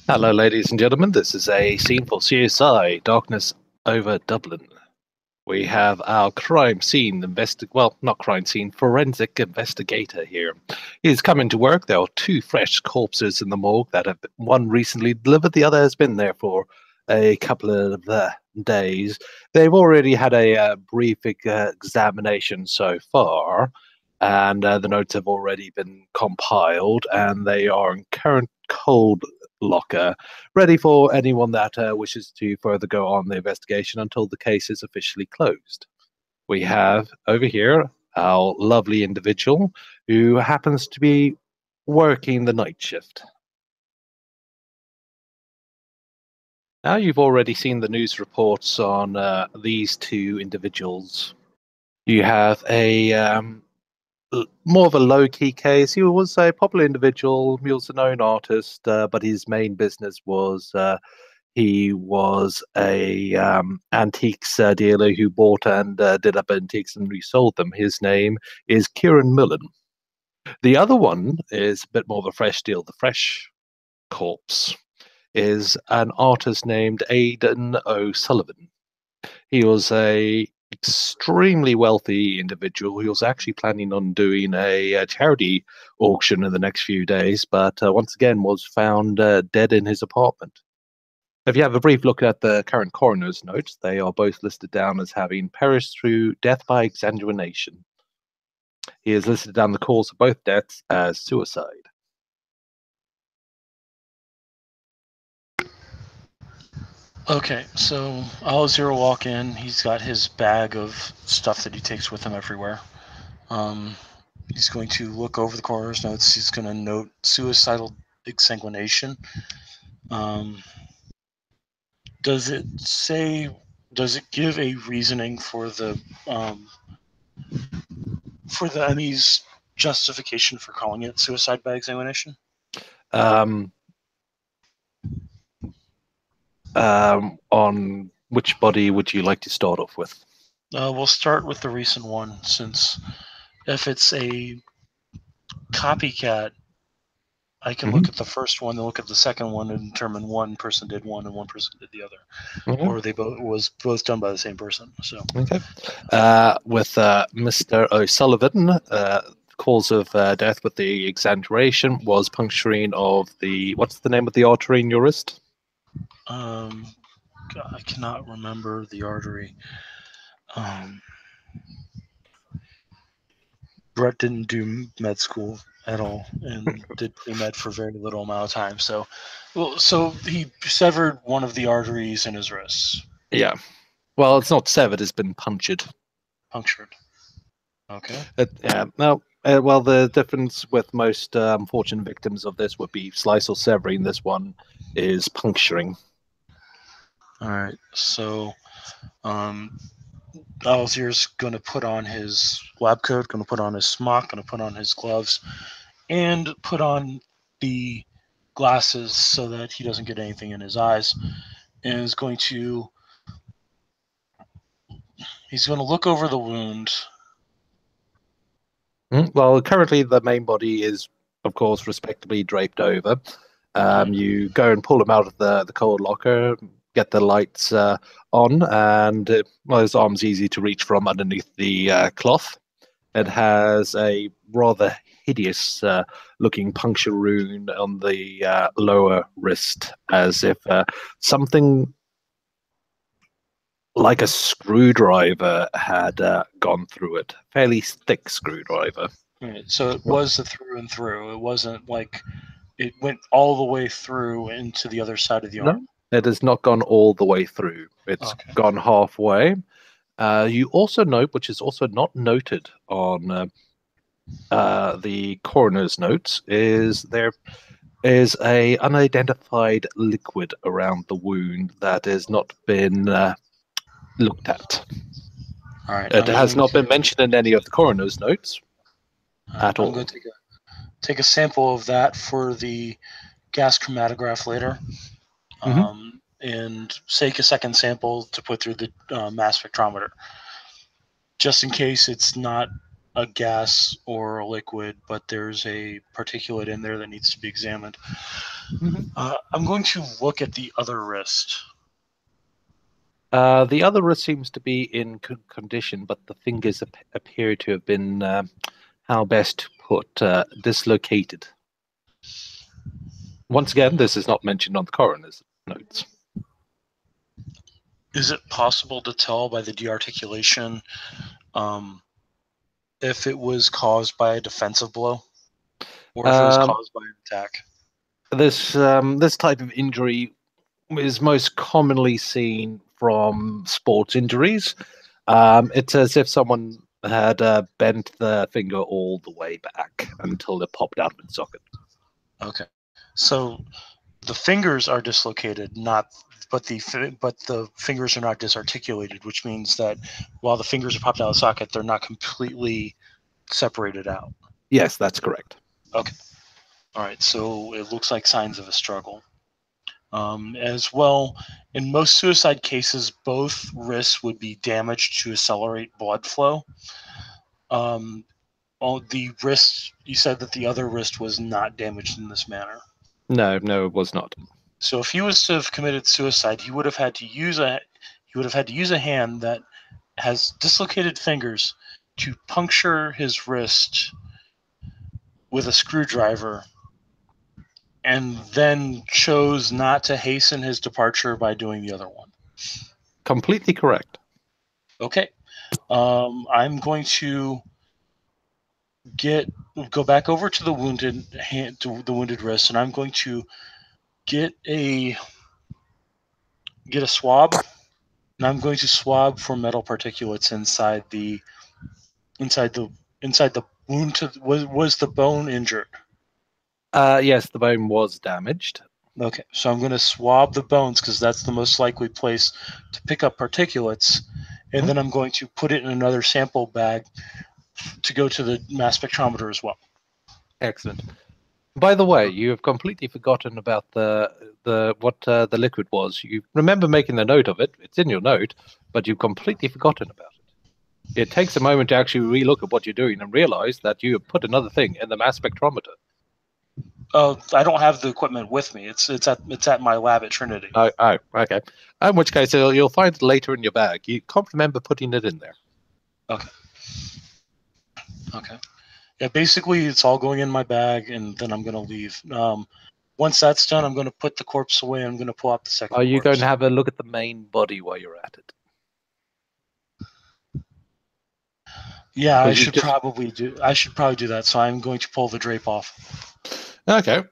Hello, ladies and gentlemen. This is a scene for CSI Darkness over Dublin. We have our crime scene not crime scene, forensic investigator here. He's come into work. There are two fresh corpses in the morgue that have one recently delivered, the other has been there for a couple of days. They've already had a brief examination so far, and the notes have already been compiled, and they are in current cold locker, ready for anyone that wishes to further go on the investigation until the case is officially closed. We have over here our lovely individual who happens to be working the night shift. Now, you've already seen the news reports on these two individuals. You have a more of a low-key case. He was a popular individual. He was a known artist, but his main business was he was a antiques dealer who bought and did up antiques and resold them. His name is Kieran Millen. The other one is a bit more of a fresh deal. The fresh corpse is an artist named Aidan O'Sullivan. He was a extremely wealthy individual. He was actually planning on doing a charity auction in the next few days, but once again was found dead in his apartment. If you have a brief look at the current coroner's notes, they are both listed down as having perished through death by exsanguination. He has listed down the cause of both deaths as suicide. Okay, so Al-Zero walk in. He's got his bag of stuff that he takes with him everywhere. He's going to look over the coroner's notes. He's going to note suicidal exsanguination. Does it give a reasoning for the ME's justification for calling it suicide by exsanguination? On which body would you like to start off with? We'll start with the recent one, since if it's a copycat, I can look at the first one, then look at the second one, and determine one person did one and one person did the other, or they was both done by the same person. So okay, with Mr. O'Sullivan, cause of death with the exaggeration was puncturing of the, what's the name of the artery in your wrist? I cannot remember the artery. Brett didn't do med school at all and did pre-med for very little amount of time. So he severed one of the arteries in his wrists. Yeah. Well, it's not severed, it's been punctured. Punctured. Okay. Yeah. No. Well, the difference with most unfortunate victims of this would be slice or severing. This one is puncturing. All right. So, Alzier's going to put on his lab coat, going to put on his smock, going to put on his gloves, and put on the glasses so that he doesn't get anything in his eyes, and is going to look over the wound. Well, currently the main body is, of course, respectably draped over. You go and pull him out of the cold locker, get the lights on, and his arm's easy to reach from underneath the cloth. It has a rather hideous looking puncture wound on the lower wrist, as if something like a screwdriver had gone through it. Fairly thick screwdriver. Right. So it was a through and through. It wasn't like it went all the way through into the other side of the arm. It has not gone all the way through. It's gone halfway. You also note, which is also not noted on the coroner's notes, is there is a unidentified liquid around the wound that has not been looked at. All right. It has not been mentioned in any of the coroner's notes at all. I'm going to take a sample of that for the gas chromatograph later, and take a second sample to put through the mass spectrometer, just in case it's not a gas or a liquid, but there's a particulate in there that needs to be examined. I'm going to look at the other wrist. The other wrist seems to be in condition, but the fingers appear to have been, how best to put, dislocated. Once again, this is not mentioned on the coroner's notes. Is it possible to tell by the dearticulation if it was caused by a defensive blow or if it was caused by an attack? This type of injury is most commonly seen from sports injuries. It's as if someone had bent the finger all the way back until it popped out of its socket. Okay, so the fingers are dislocated, but the fingers are not disarticulated, which means that while the fingers are popped out of the socket, they're not completely separated out. Yes, that's correct. Okay. All right, so it looks like signs of a struggle. As well, in most suicide cases, both wrists would be damaged to accelerate blood flow. The wrist, you said that the other wrist was not damaged in this manner. No, it was not. So if he was to have committed suicide, he would have had to use a hand that has dislocated fingers to puncture his wrist with a screwdriver, and then chose not to hasten his departure by doing the other one. Completely correct. Okay. I'm going to go back over to the wounded hand, to the wounded wrist, and I'm going to get a swab, and I'm going to swab for metal particulates inside the wound. Was the bone injured? Yes, the bone was damaged. Okay, so I'm going to swab the bones because that's the most likely place to pick up particulates, and then I'm going to put it in another sample bag to go to the mass spectrometer as well. Excellent. By the way, you have completely forgotten about what the liquid was. You remember making the note of it. It's in your note, but you've completely forgotten about it. It takes a moment to actually relook at what you're doing and realize that you have put another thing in the mass spectrometer. Oh, I don't have the equipment with me. It's at my lab at Trinity. Oh, okay. In which case, you'll find it later in your bag. You can't remember putting it in there. Okay. Yeah, basically, it's all going in my bag, and then I'm going to leave. Once that's done, I'm going to put the corpse away. I'm going to pull out the second Are you corpse. going to have a look at the main body while you're at it? Yeah, I should probably do that. So I'm going to pull the drape off. Okay.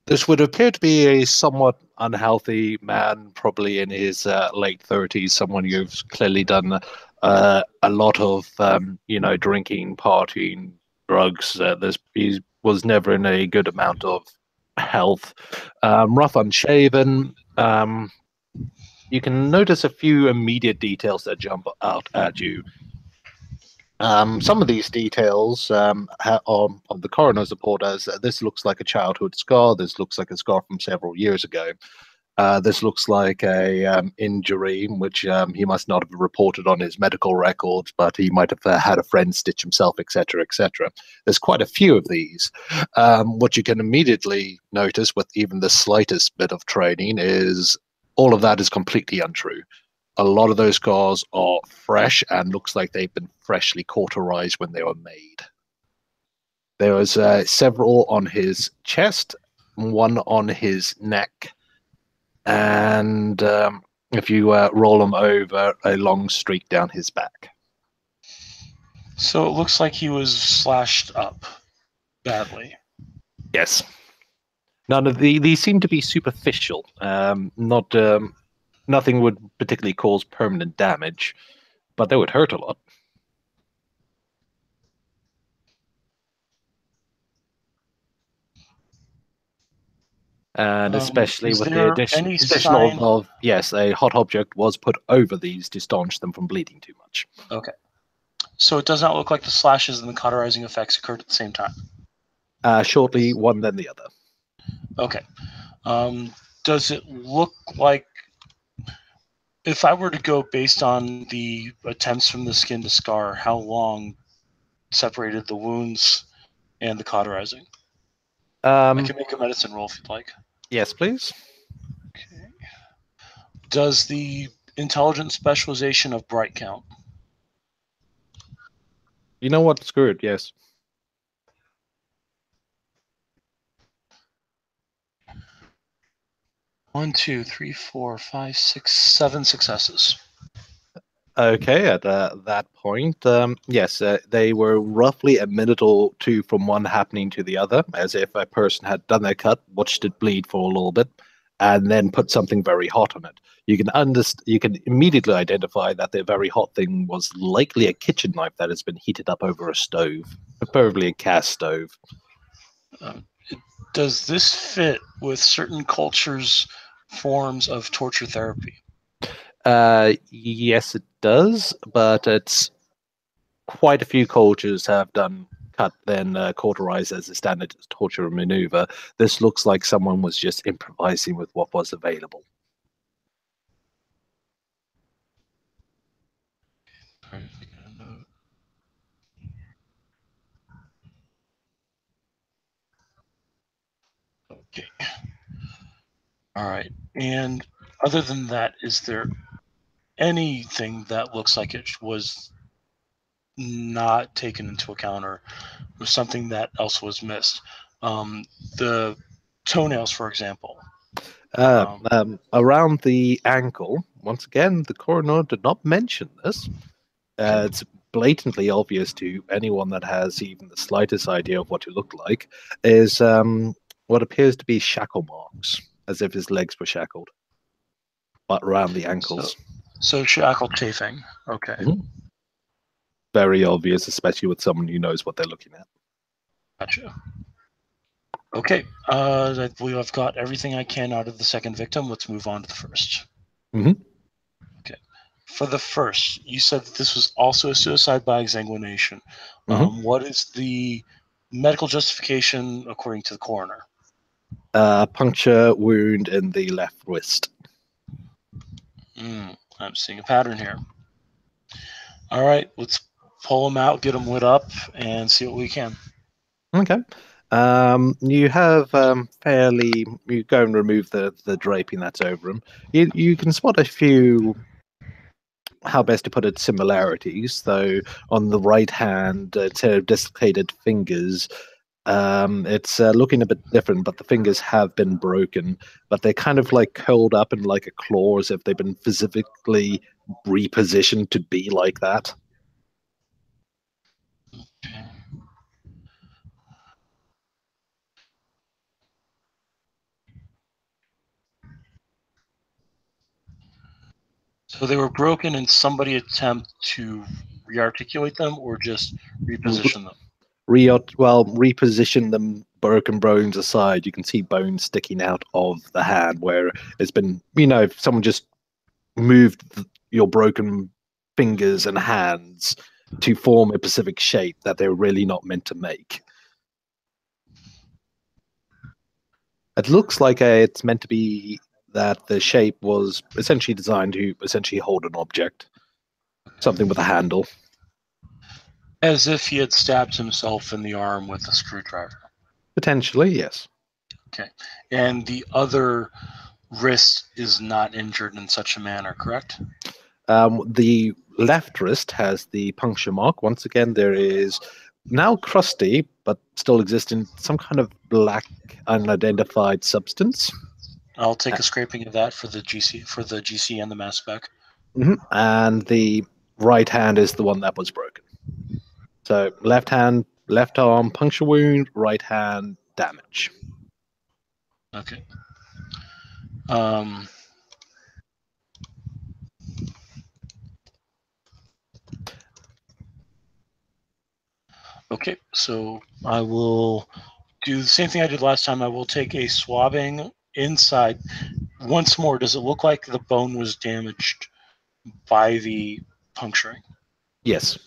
This would appear to be a somewhat unhealthy man, probably in his late 30s, someone you've clearly done a lot of, drinking, partying, drugs. He was never in a good amount of health. Rough, unshaven. You can notice a few immediate details that jump out at you. Some of these details of the coroner's report as this looks like a childhood scar. This looks like a scar from several years ago. This looks like a injury which he must not have reported on his medical records, but he might have had a friend stitch himself, etc., etc. There's quite a few of these. What you can immediately notice with even the slightest bit of training is all of that is completely untrue. A lot of those scars are fresh and looks like they've been freshly cauterized when they were made. There was several on his chest, one on his neck, and if you roll them over, a long streak down his back. So it looks like he was slashed up badly. Yes. None of these seem to be superficial. Nothing would particularly cause permanent damage, but they would hurt a lot. And especially with the addition of, yes, a hot object was put over these to staunch them from bleeding too much. Okay. So it does not look like the slashes and the cauterizing effects occurred at the same time? Shortly, one then the other. Okay. Does it look like If I were to go based on the attempts from the skin to scar, how long separated the wounds and the cauterizing? I can make a medicine roll if you'd like. Yes, please. Okay. Does the intelligence specialization of Bright count? You know what? Screw it. Yes. One, two, three, four, five, six, 7 successes. Okay, at that point, yes, they were roughly a minute or two from one happening to the other, as if a person had done their cut, watched it bleed for a little bit, and then put something very hot on it. You can immediately identify that the very hot thing was likely a kitchen knife that has been heated up over a stove, preferably a cast stove. Does this fit with certain cultures' forms of torture therapy? Yes, it does, but it's quite a few cultures have done cut then cauterize as a standard torture maneuver. This looks like someone was just improvising with what was available. Okay. All right. And other than that, is there anything that looks like it was not taken into account or something that else was missed? The toenails, for example. Around the ankle, once again, the coroner did not mention this. It's blatantly obvious to anyone that has even the slightest idea of what you look like, is what appears to be shackle marks, as if his legs were shackled, but around the ankles. So shackle chafing. Okay. Mm-hmm. Very obvious, especially with someone who knows what they're looking at. Gotcha. Okay. I believe I've got everything I can out of the second victim. Let's move on to the first. Mm-hmm. Okay. For the first, you said that this was also a suicide by exsanguination. Mm-hmm. What is the medical justification according to the coroner? Puncture wound in the left wrist. I'm seeing a pattern here. All right, let's pull them out, get them lit up, and see what we can. Okay. You have fairly. You go and remove the draping that's over them. You can spot a few. How best to put it? Similarities, though. On the right hand, instead of dislocated fingers, it's looking a bit different. But the fingers have been broken, but they're kind of like curled up in like a claw, as if they've been physically repositioned to be like that. Okay. So they were broken, and somebody attempted to rearticulate them, or just reposition them. Reposition them, broken bones aside. You can see bones sticking out of the hand where it's been, if someone just moved your broken fingers and hands to form a specific shape that they're really not meant to make. It looks like it's meant to be that the shape was essentially designed to essentially hold an object, something with a handle. As if he had stabbed himself in the arm with a screwdriver. Potentially, yes. Okay. And the other wrist is not injured in such a manner, correct? The left wrist has the puncture mark. Once again, there is now crusty, but still existing, some kind of black, unidentified substance. I'll take a scraping of that for the GC and the mass spec. Mm-hmm. And the right hand is the one that was broken. So left hand, left arm, puncture wound, right hand, damage. Okay. Okay, so I will do the same thing I did last time. I will take a swabbing inside. Once more, does it look like the bone was damaged by the puncturing? Yes.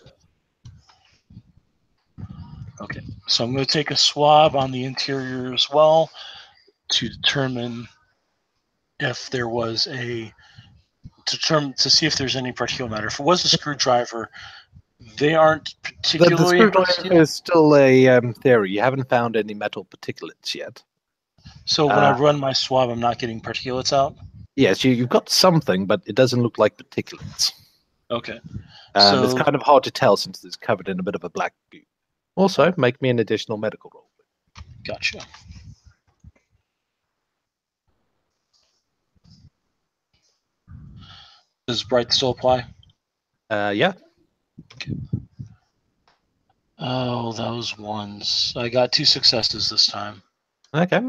Okay, so I'm going to take a swab on the interior as well to determine if there was a to see if there's any particulate matter. If it was a screwdriver, they aren't The particularly screwdriver is still a theory. You haven't found any metal particulates yet. So when I run my swab, I'm not getting particulates out? Yes, you've got something, but it doesn't look like particulates. Okay. And it's kind of hard to tell since it's covered in a bit of a black goo. Also, make me an additional medical roll. Gotcha. Does Bright still apply? Yeah. Okay. Oh, those ones. I got 2 successes this time. Okay.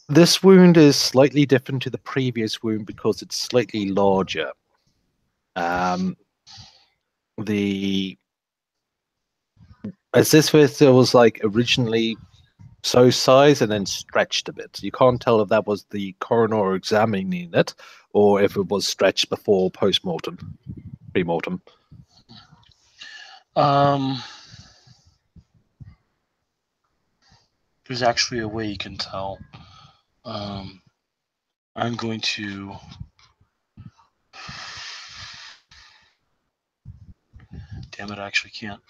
This wound is slightly different to the previous wound because it's slightly larger. As if it was like originally so size and then stretched a bit. You can't tell if that was the coroner examining it or if it was stretched before post-mortem, pre-mortem. There's actually a way you can tell. I'm going to... Damn it, I actually can't.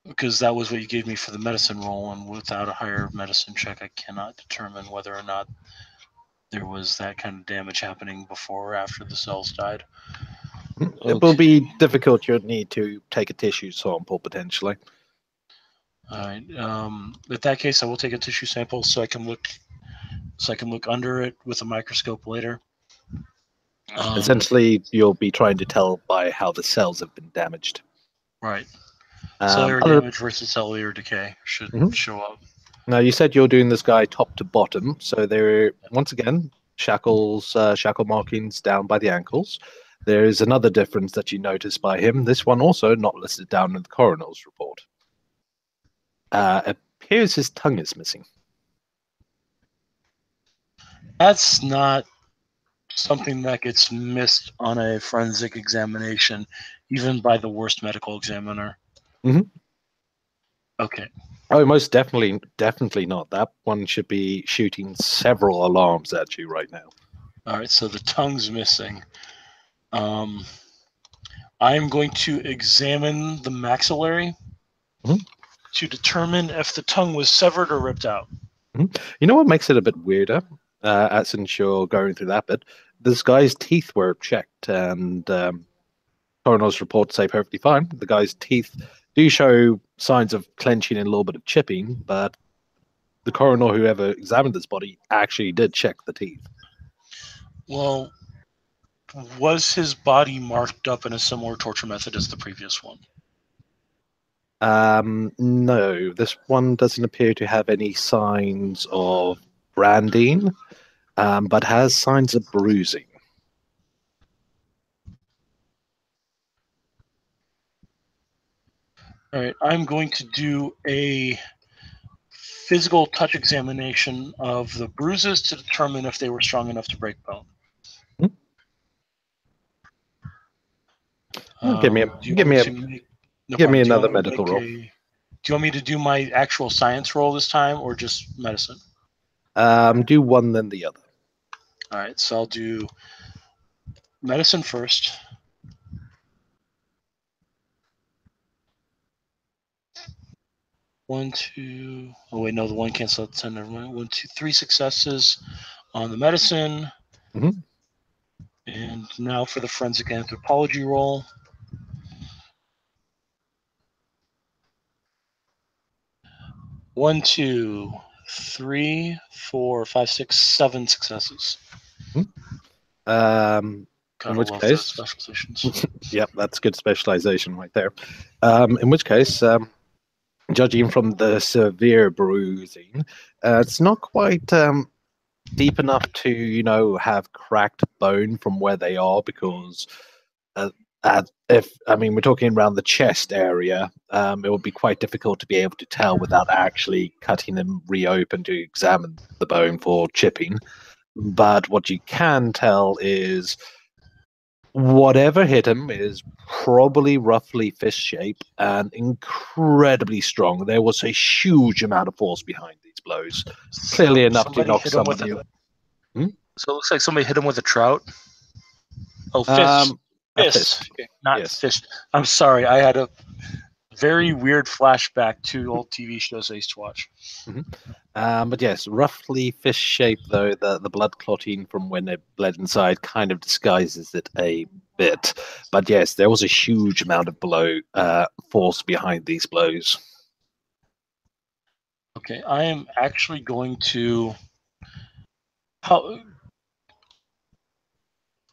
Because that was what you gave me for the medicine roll, and without a higher medicine check, I cannot determine whether or not there was that kind of damage happening before or after the cells died. It will be difficult. You'll need to take a tissue sample, potentially. All right. In that case, I will take a tissue sample so I can look under it with a microscope later. Essentially, you'll be trying to tell by how the cells have been damaged. Right. Cellular damage versus cellular decay should show up. Now, you said you're doing this guy top to bottom, so there, once again, shackle markings down by the ankles. There is another difference that you notice by him. This one also not listed down in the coroner's report. Appears his tongue is missing. That's not something that gets missed on a forensic examination, even by the worst medical examiner. Okay. Oh, most definitely not. That one should be shooting several alarms at you right now. All right, so the tongue's missing. I'm going to examine the maxillary to determine if the tongue was severed or ripped out. You know what makes it a bit weirder? Since you're going through that bit, this guy's teeth were checked, and coroner's report say perfectly fine. The guy's teeth do show signs of clenching and a little bit of chipping, but the coroner, whoever examined this body, actually did check the teeth. Well, was his body marked up in a similar torture method as the previous one? No, this one doesn't appear to have any signs of branding, but has signs of bruising. All right, I'm going to do a physical touch examination of the bruises to determine if they were strong enough to break bone. Give me another medical roll. Do you want me to do my actual science roll this time, or just medicine? Do one then the other. All right, so I'll do medicine first. One, two. Oh wait, no, the one cancel out 10. Never mind. 1, 2, 3 successes on the medicine. And now for the forensic anthropology roll. 1, 2, 3, 4, 5, 6, 7 successes. In which case, specializations. Yep, that's good specialization right there. In which case, judging from the severe bruising, it's not quite deep enough to, have cracked bone from where they are, because we're talking around the chest area, it would be quite difficult to be able to tell without actually cutting them reopen to examine the bone for chipping. But what you can tell is whatever hit him is probably roughly fist shape and incredibly strong. There was a huge amount of force behind these blows, clearly enough to knock some of you. So it looks like somebody hit him with a trout. Oh, fish. A Fist. fist. Okay, not Yes. fish. I'm sorry. I had a very weird flashback to old TV shows I used to watch. But yes, roughly fish shape, though the blood clotting from when it bled inside kind of disguises it a bit. But yes, there was a huge amount of force behind these blows. Okay, I am actually going to.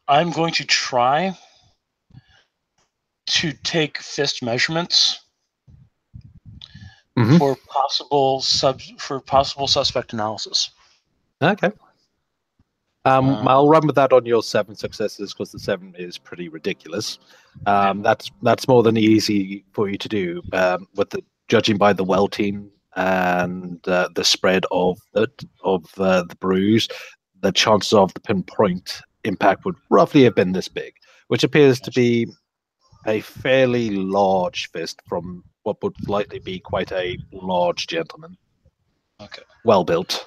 I'm going to try to take fist measurements for possible suspect analysis. Okay. I'll run with that on your 7 successes because the 7 is pretty ridiculous. That's more than easy for you to do. With the judging by the welting and the spread of the bruise, the chances of the pinpoint impact would roughly have been this big, which appears to be a fairly large fist from what would likely be quite a large gentleman. Okay. Well built.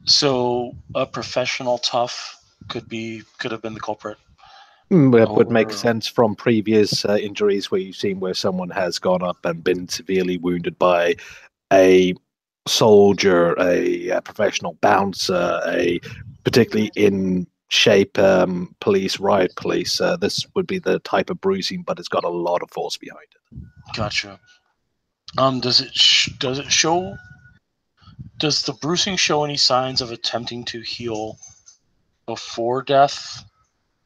So a professional tough could have been the culprit. It would make sense from previous injuries where you've seen where someone has gone up and been severely wounded by a soldier, a professional bouncer, a particularly in shape riot police. This would be the type of bruising, but it's got a lot of force behind it. Gotcha. Does the bruising show any signs of attempting to heal before death?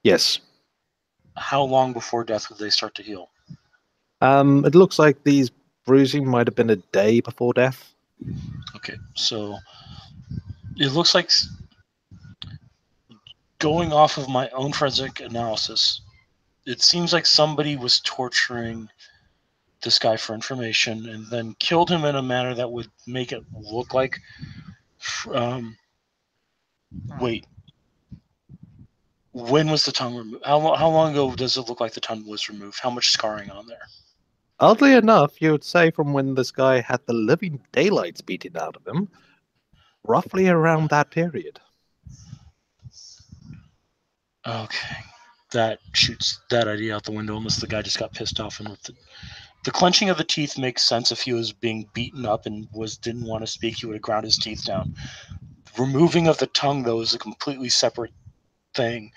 Yes. How long before death would they start to heal? It looks like these bruising might have been a day before death. Okay, so it looks like, going off of my own forensic analysis, it seems like somebody was torturing this guy for information and then killed him in a manner that would make it look like wait, when was the tongue removed? How long ago does it look like the tongue was removed? How much scarring on there? Oddly enough, you would say from when this guy had the living daylights beaten out of him, roughly around that period. Okay, that shoots that idea out the window unless the guy just got pissed off. And with the clenching of the teeth makes sense. If he was being beaten up and didn't want to speak, he would have ground his teeth down. Removing of the tongue, though, is a completely separate thing.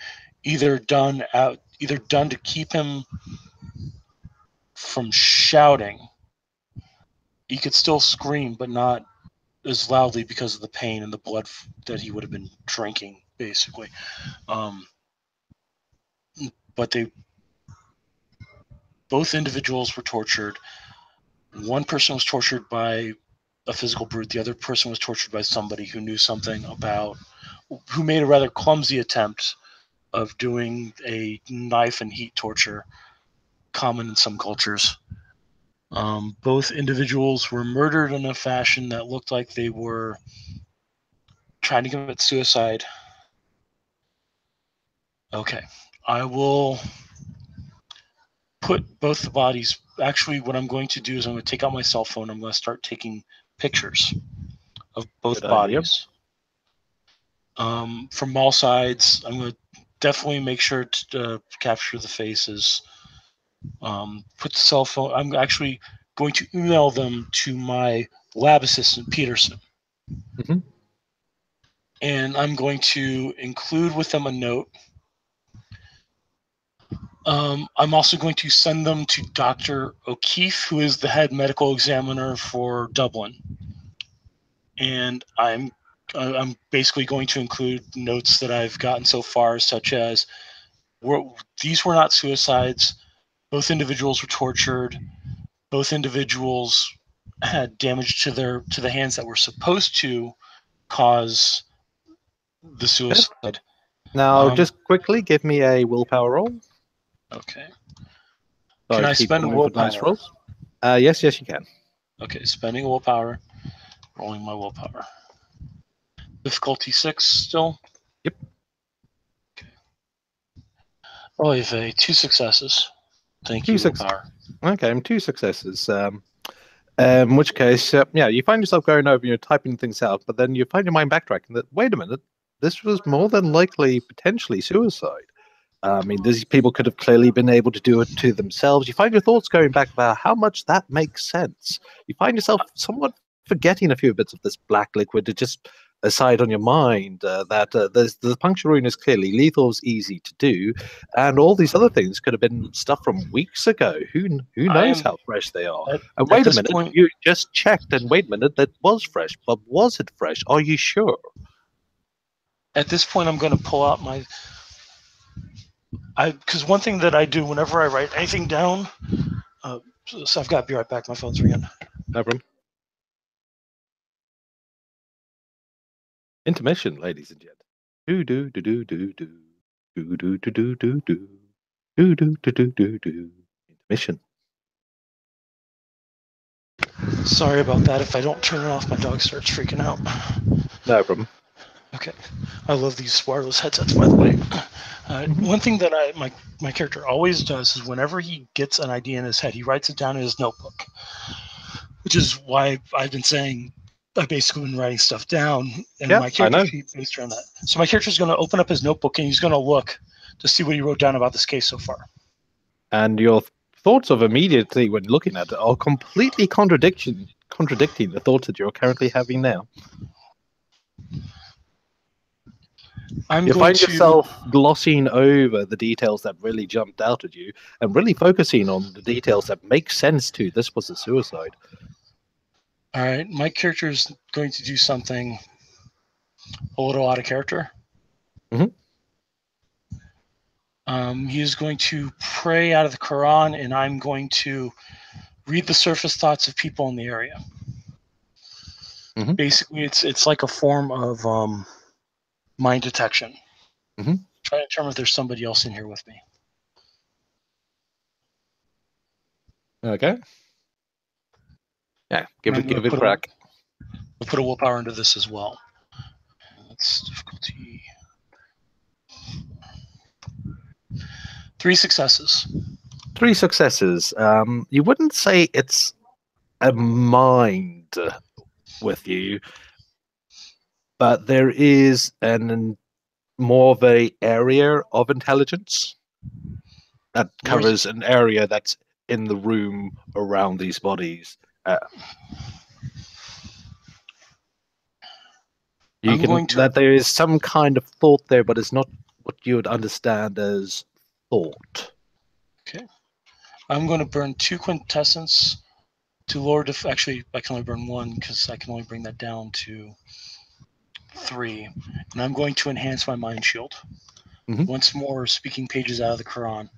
Either done to keep him from shouting. He could still scream, but not as loudly because of the pain and the blood that he would have been drinking, basically. But both individuals were tortured. One person was tortured by a physical brute. The other person was tortured by somebody who knew something about, who made a rather clumsy attempt of doing a knife and heat torture, common in some cultures. Both individuals were murdered in a fashion that looked like they were trying to commit suicide. Okay, I will put both the bodies. Actually, what I'm going to do is I'm going to take out my cell phone. I'm going to start taking pictures of both bodies. From all sides. I'm going to definitely make sure to capture the faces. Put the cell phone. I'm actually going to email them to my lab assistant, Peterson. And I'm going to include with them a note. I'm also going to send them to Dr. O'Keefe, who is the head medical examiner for Dublin. And I'm basically going to include notes that I've gotten so far, such as these were not suicides. Both individuals were tortured. Both individuals had damage to the hands that were supposed to cause the suicide. Now, just quickly give me a willpower roll. Okay. Sorry, can I spend a willpower? Nice rolls? Yes, you can. Okay, spending a willpower, rolling my willpower. Difficulty 6 still? Yep. Okay. Oh, I have 2 successes. Thank you, willpower. Okay, 2 successes. In which case, you find yourself going over and you're typing things out, but then you find your mind backtracking that, wait a minute, this was more than likely potentially suicide. I mean, these people could have clearly been able to do it to themselves. You find your thoughts going back about how much that makes sense. You find yourself somewhat forgetting a few bits of this black liquid to just aside on your mind that the puncture rune is clearly lethal, is easy to do, and all these other things could have been stuff from weeks ago. Who knows how fresh they are? And wait a minute, point, you just checked, and wait a minute, that was fresh. But was it fresh? Are you sure? At this point, I'm going to pull out my. Because one thing that I do whenever I write anything down, so I've got to be right back. My phone's ringing. No problem. Intermission, ladies and gents. Do do do do do do do do do do do do do do do do do do. Intermission. Sorry about that. If I don't turn it off, my dog starts freaking out. No problem. Okay, I love these wireless headsets, by the way. One thing that my character always does is whenever he gets an idea in his head, he writes it down in his notebook, which is why I've been saying I've basically been writing stuff down, and my character sheet based around that. So my character is going to open up his notebook and he's going to look to see what he wrote down about this case so far. And your thoughts of immediately when looking at it are completely contradicting the thoughts that you're currently having now. You find yourself glossing over the details that really jumped out at you and really focusing on the details that make sense to this was a suicide. All right, my character is going to do something a little out of character. Mm-hmm. He is going to pray out of the Quran, and I'm going to read the surface thoughts of people in the area. Mm-hmm. Basically, it's like a form of mind detection. Mm-hmm. Try to determine if there's somebody else in here with me. Okay. Yeah, give it a crack. We'll put a willpower into this as well. That's difficulty. 3 successes. 3 successes. You wouldn't say it's a mind with you, but there is more of a area of intelligence that covers an area that's in the room around these bodies. That there is some kind of thought there, but it's not what you would understand as thought. Okay. I'm going to burn 2 quintessence to lower actually, I can only burn 1 because I can only bring that down to 3. And I'm going to enhance my mind shield. Mm-hmm. Once more, speaking pages out of the Quran.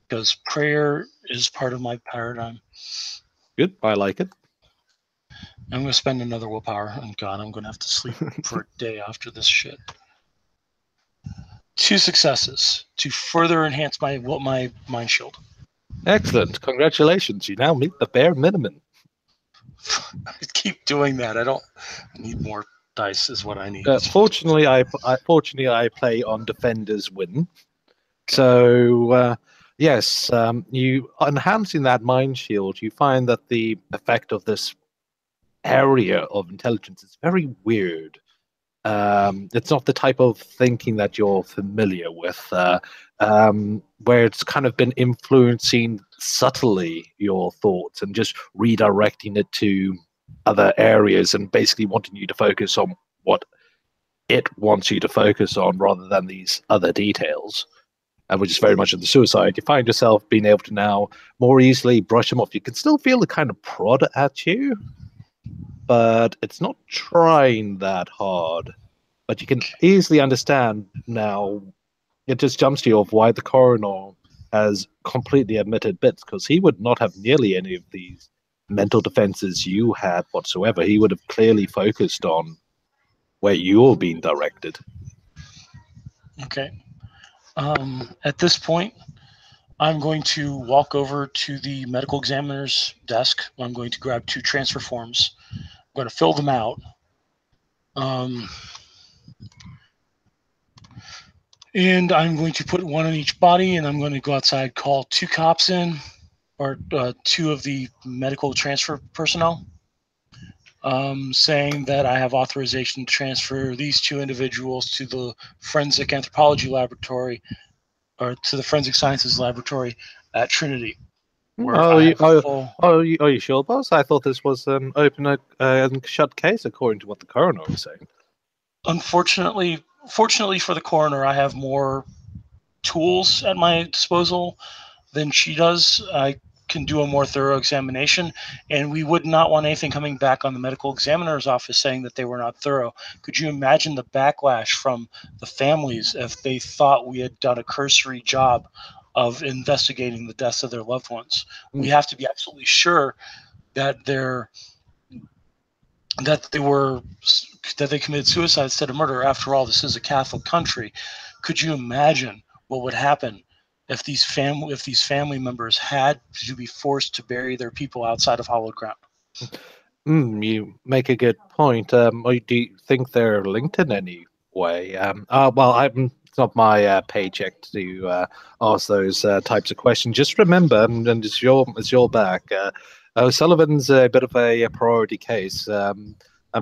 Because prayer is part of my paradigm. Good, I like it. I'm going to spend another willpower. And God, I'm going to have to sleep for a day after this shit. 2 successes to further enhance my mind shield. Excellent. Congratulations. You now meet the bare minimum. I keep doing that. I need more dice is what I need. Fortunately, I play on Defenders Win. So, yes, you enhancing that mind shield, you find that the effect of this area of intelligence is very weird. It's not the type of thinking that you're familiar with, where it's kind of been influencing subtly your thoughts and just redirecting it to other areas and basically wanting you to focus on what it wants you to focus on rather than these other details, which is very much in the suicide. You find yourself being able to now more easily brush them off. You can still feel the kind of prod at you, but it's not trying that hard. But you can easily understand now, it just jumps to you of why the coroner has completely admitted bits, because he would not have nearly any of these mental defenses you had whatsoever. He would have clearly focused on where you're being directed. Okay. At this point, I'm going to walk over to the medical examiner's desk. I'm going to grab 2 transfer forms. I'm going to fill them out. And I'm going to put 1 on each body, and I'm going to go outside, call 2 cops in, or 2 of the medical transfer personnel. saying that I have authorization to transfer these 2 individuals to the Forensic Anthropology Laboratory, or to the Forensic Sciences Laboratory at Trinity, where I have full... Are you sure, boss? I thought this was an open and shut case, according to what the coroner was saying. Fortunately for the coroner, I have more tools at my disposal than she does. I can do a more thorough examination, and we would not want anything coming back on the medical examiner's office saying that they were not thorough. Could you imagine the backlash from the families if they thought we had done a cursory job of investigating the deaths of their loved ones? We have to be absolutely sure that they committed suicide instead of murder. After all, this is a Catholic country. Could you imagine what would happen if these family members had to be forced to bury their people outside of hallowed ground? You make a good point. Do you think they're linked in any way? It's not my paycheck to ask those types of questions. Just remember, and it's your back. O'Sullivan's a bit of a priority case. I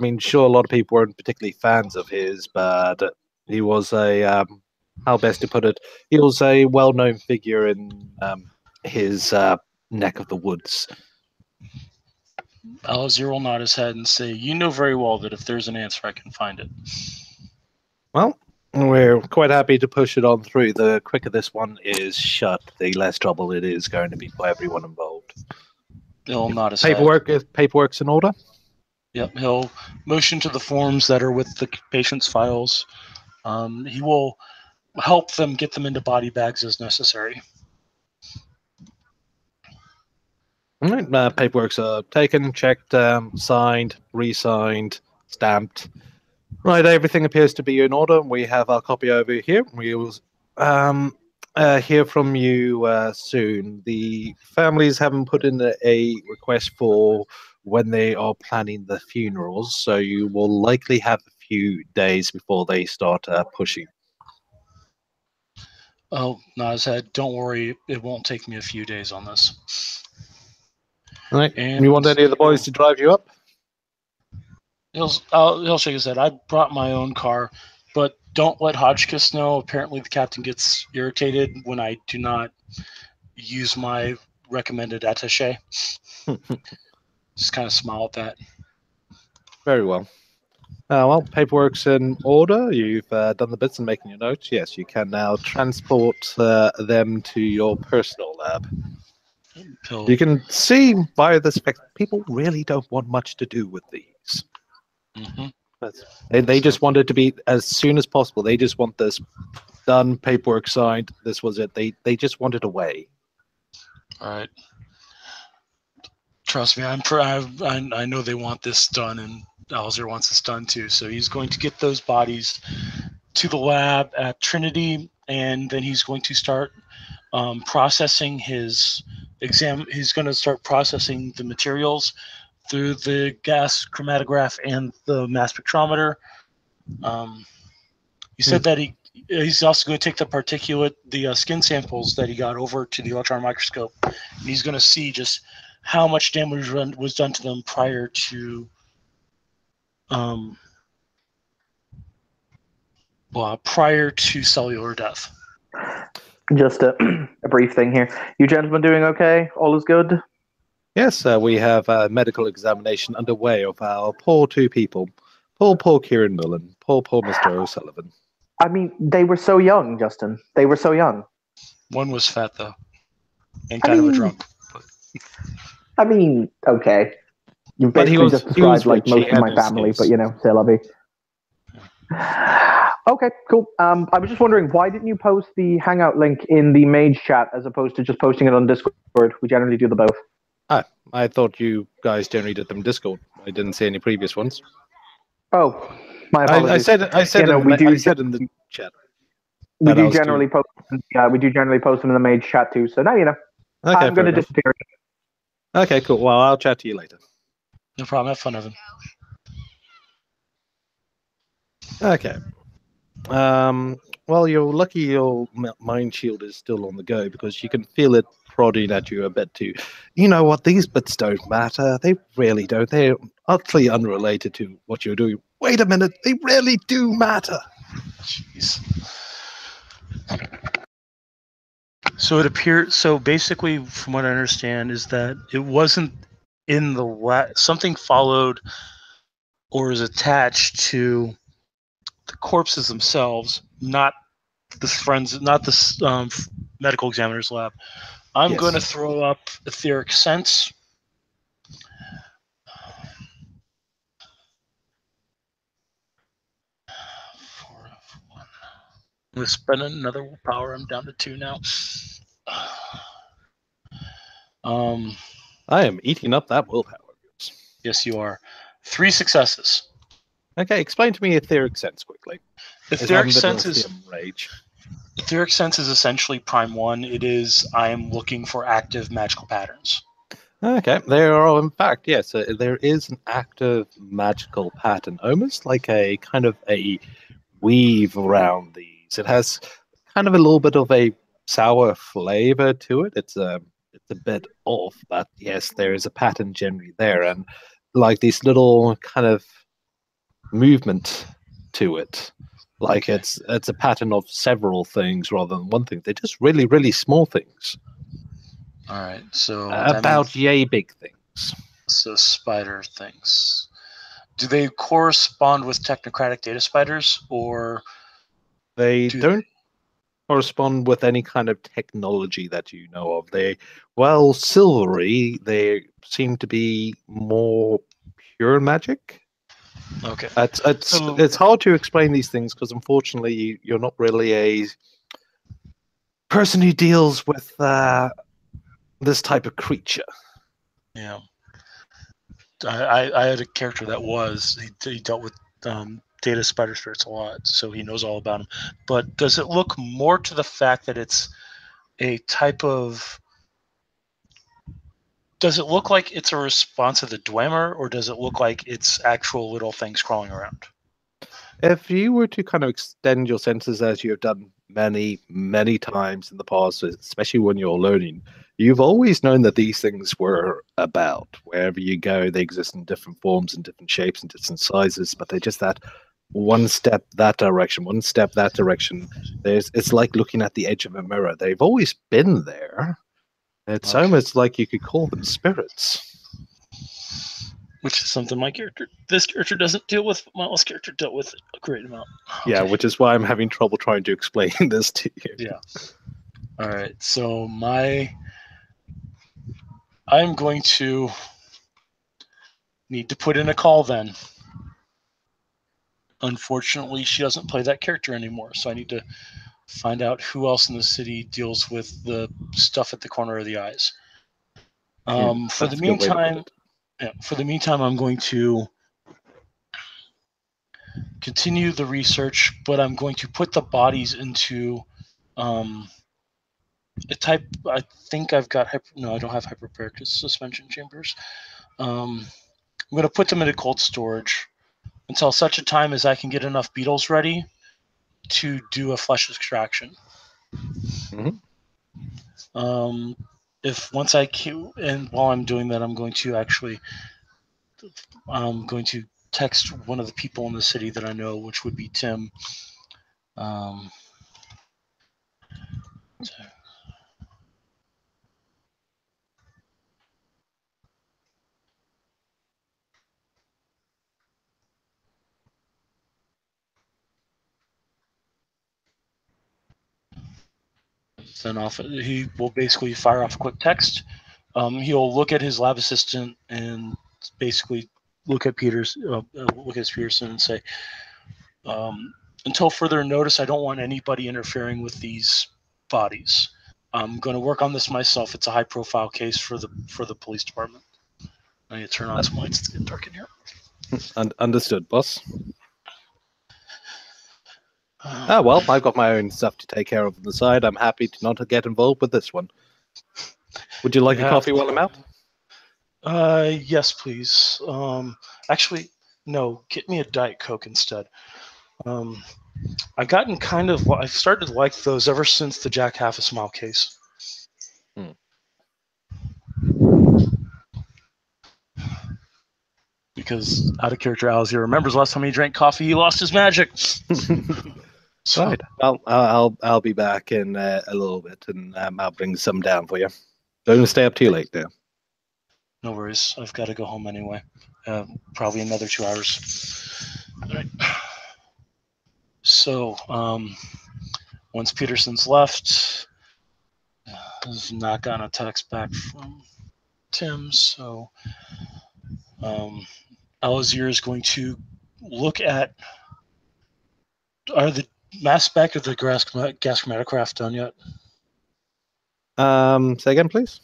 mean, sure, a lot of people weren't particularly fans of his, but he was how best to put it? He was a well-known figure in his neck of the woods. Alistair will nod his head and say, "You know very well that if there's an answer, I can find it." Well, we're quite happy to push it on through. The quicker this one is shut, the less trouble it is going to be for everyone involved. He'll nod his head. If paperwork's in order? Yep, he'll motion to the forms that are with the patient's files. He will help them get them into body bags as necessary. All right, paperwork's taken, checked, signed, re-signed, stamped. Right, everything appears to be in order. We have our copy over here. We will hear from you soon. The families haven't put in a request for when they are planning the funerals, so you will likely have a few days before they start pushing. Oh, nod his head. Don't worry, it won't take me a few days on this. All right. And you want any of the boys to drive you up? He'll shake his head. I brought my own car, but don't let Hotchkiss know. Apparently, the captain gets irritated when I do not use my recommended attaché. Just kind of smile at that. Very well. Well, paperwork's in order. You've done the bits and making your notes. Yes, you can now transport them to your personal lab. You can see via the spec, people really don't want much to do with these. They just want it to be as soon as possible. They just want this done, paperwork signed. This was it. They just want it away. All right. Trust me, I know they want this done, and Alistair wants this done too. So he's going to get those bodies to the lab at Trinity, and then he's going to start processing his exam. He's going to start processing the materials through the gas chromatograph and the mass spectrometer. He said that he's also going to take the skin samples that he got over to the electron microscope. And he's going to see just how much damage was done to them prior to cellular death. Just a brief thing here. You gentlemen doing okay? All is good? Yes, we have a medical examination underway of our poor two people. Poor Kieran Millen. Poor Mr. O'Sullivan. I mean, they were so young, Justin. They were so young. One was fat, though. And kind of a drunk. I mean, okay. You basically just described like most of my family, but you know, c'est la vie. Okay, cool. I was just wondering, why didn't you post the Hangout link in the Mage chat as opposed to just posting it on Discord? We generally do the both. I thought you guys generally did them in Discord. I didn't see any previous ones. Oh, my apologies. I said in the chat. We do generally post. We do generally post them in the Mage chat too. So now you know. Okay, I'm going to disappear. Okay, cool. Well, I'll chat to you later. No problem. Have fun, Evan. Okay. Well, you're lucky your mind shield is still on the go because you can feel it prodding at you a bit too. You know what? These bits don't matter. They really don't. They're utterly unrelated to what you're doing. Wait a minute. They really do matter. Jeez. So it appears. So basically, from what I understand, is that it wasn't in the something followed or is attached to the corpses themselves, not the medical examiner's lab. I'm Yes. going to throw up etheric sense. I'm going to spend another willpower. I'm down to 2 now. I am eating up that willpower. Yes, you are. 3 successes. Okay, explain to me etheric sense quickly. Etheric sense is rage. Etheric sense is essentially Prime 1. It is I am looking for active magical patterns. Okay, there are, in fact, yes, there is an active magical pattern, almost like a kind of a weave around these. It has kind of a little bit of a sour flavor to it. It's a bit off, but yes, there is a pattern generally there, and like these little kind of movement to it. Like Okay. it's a pattern of several things rather than one thing. They're just really, really small things. All right, so About yay big things. So spider things. Do they correspond with technocratic data spiders, or They don't correspond with any kind of technology that you know of. While silvery, they seem to be more pure magic. Okay. It's hard to explain these things because unfortunately you're not really a person who deals with this type of creature. Yeah. I had a character that he dealt with data spider spirits a lot, so he knows all about them. But does it look more to the fact that it's a type of? Does it look like it's a response to the Dwemer, or does it look like it's actual little things crawling around? If you were to kind of extend your senses as you have done many, many times in the past, especially when you're learning, you've always known that these things were about. Wherever you go, they exist in different forms and different shapes and different sizes, but they're just that one step that direction, one step that direction. It's like looking at the edge of a mirror. They've always been there. It's almost like you could call them spirits. Which is something this character doesn't deal with, but my last character dealt with a great amount. Okay. Yeah, which is why I'm having trouble trying to explain this to you. Yeah. All right, so I'm going to need to put in a call then. Unfortunately, she doesn't play that character anymore, so I need to find out who else in the city deals with the stuff at the corner of the eyes. For the meantime, I'm going to continue the research, but I'm going to put the bodies into a type. I think I've got no, I don't have hyperbaric suspension chambers. I'm going to put them into cold storage until such a time as I can get enough beetles ready to do a flesh extraction. Mm-hmm. While I'm doing that, I'm going to text one of the people in the city that I know, which would be Tim. He will basically fire off a quick text. He'll look at his lab assistant and basically look at Peterson and say, until further notice, I don't want anybody interfering with these bodies. I'm going to work on this myself. It's a high-profile case for the police department. I need to turn on some lights. It's getting dark in here. Understood, boss. Well, I've got my own stuff to take care of on the side. I'm happy to not get involved with this one. Would you like a coffee while I'm out? Yes, please. Actually, no. Get me a Diet Coke instead. I've gotten I've started to like those ever since the Jack Half a Smile case. Because out of character, Alistair remembers last time he drank coffee, he lost his magic. So, Right. I'll be back in a little bit, and I'll bring some down for you. Don't stay up too late now. no worries. I've got to go home anyway. Probably another 2 hours. All right. So, once Peterson's left, I've not gotten a text back from Tim, so Alistair is going to look at, are the mass spec of the gas chromatograph done yet? Say again, please.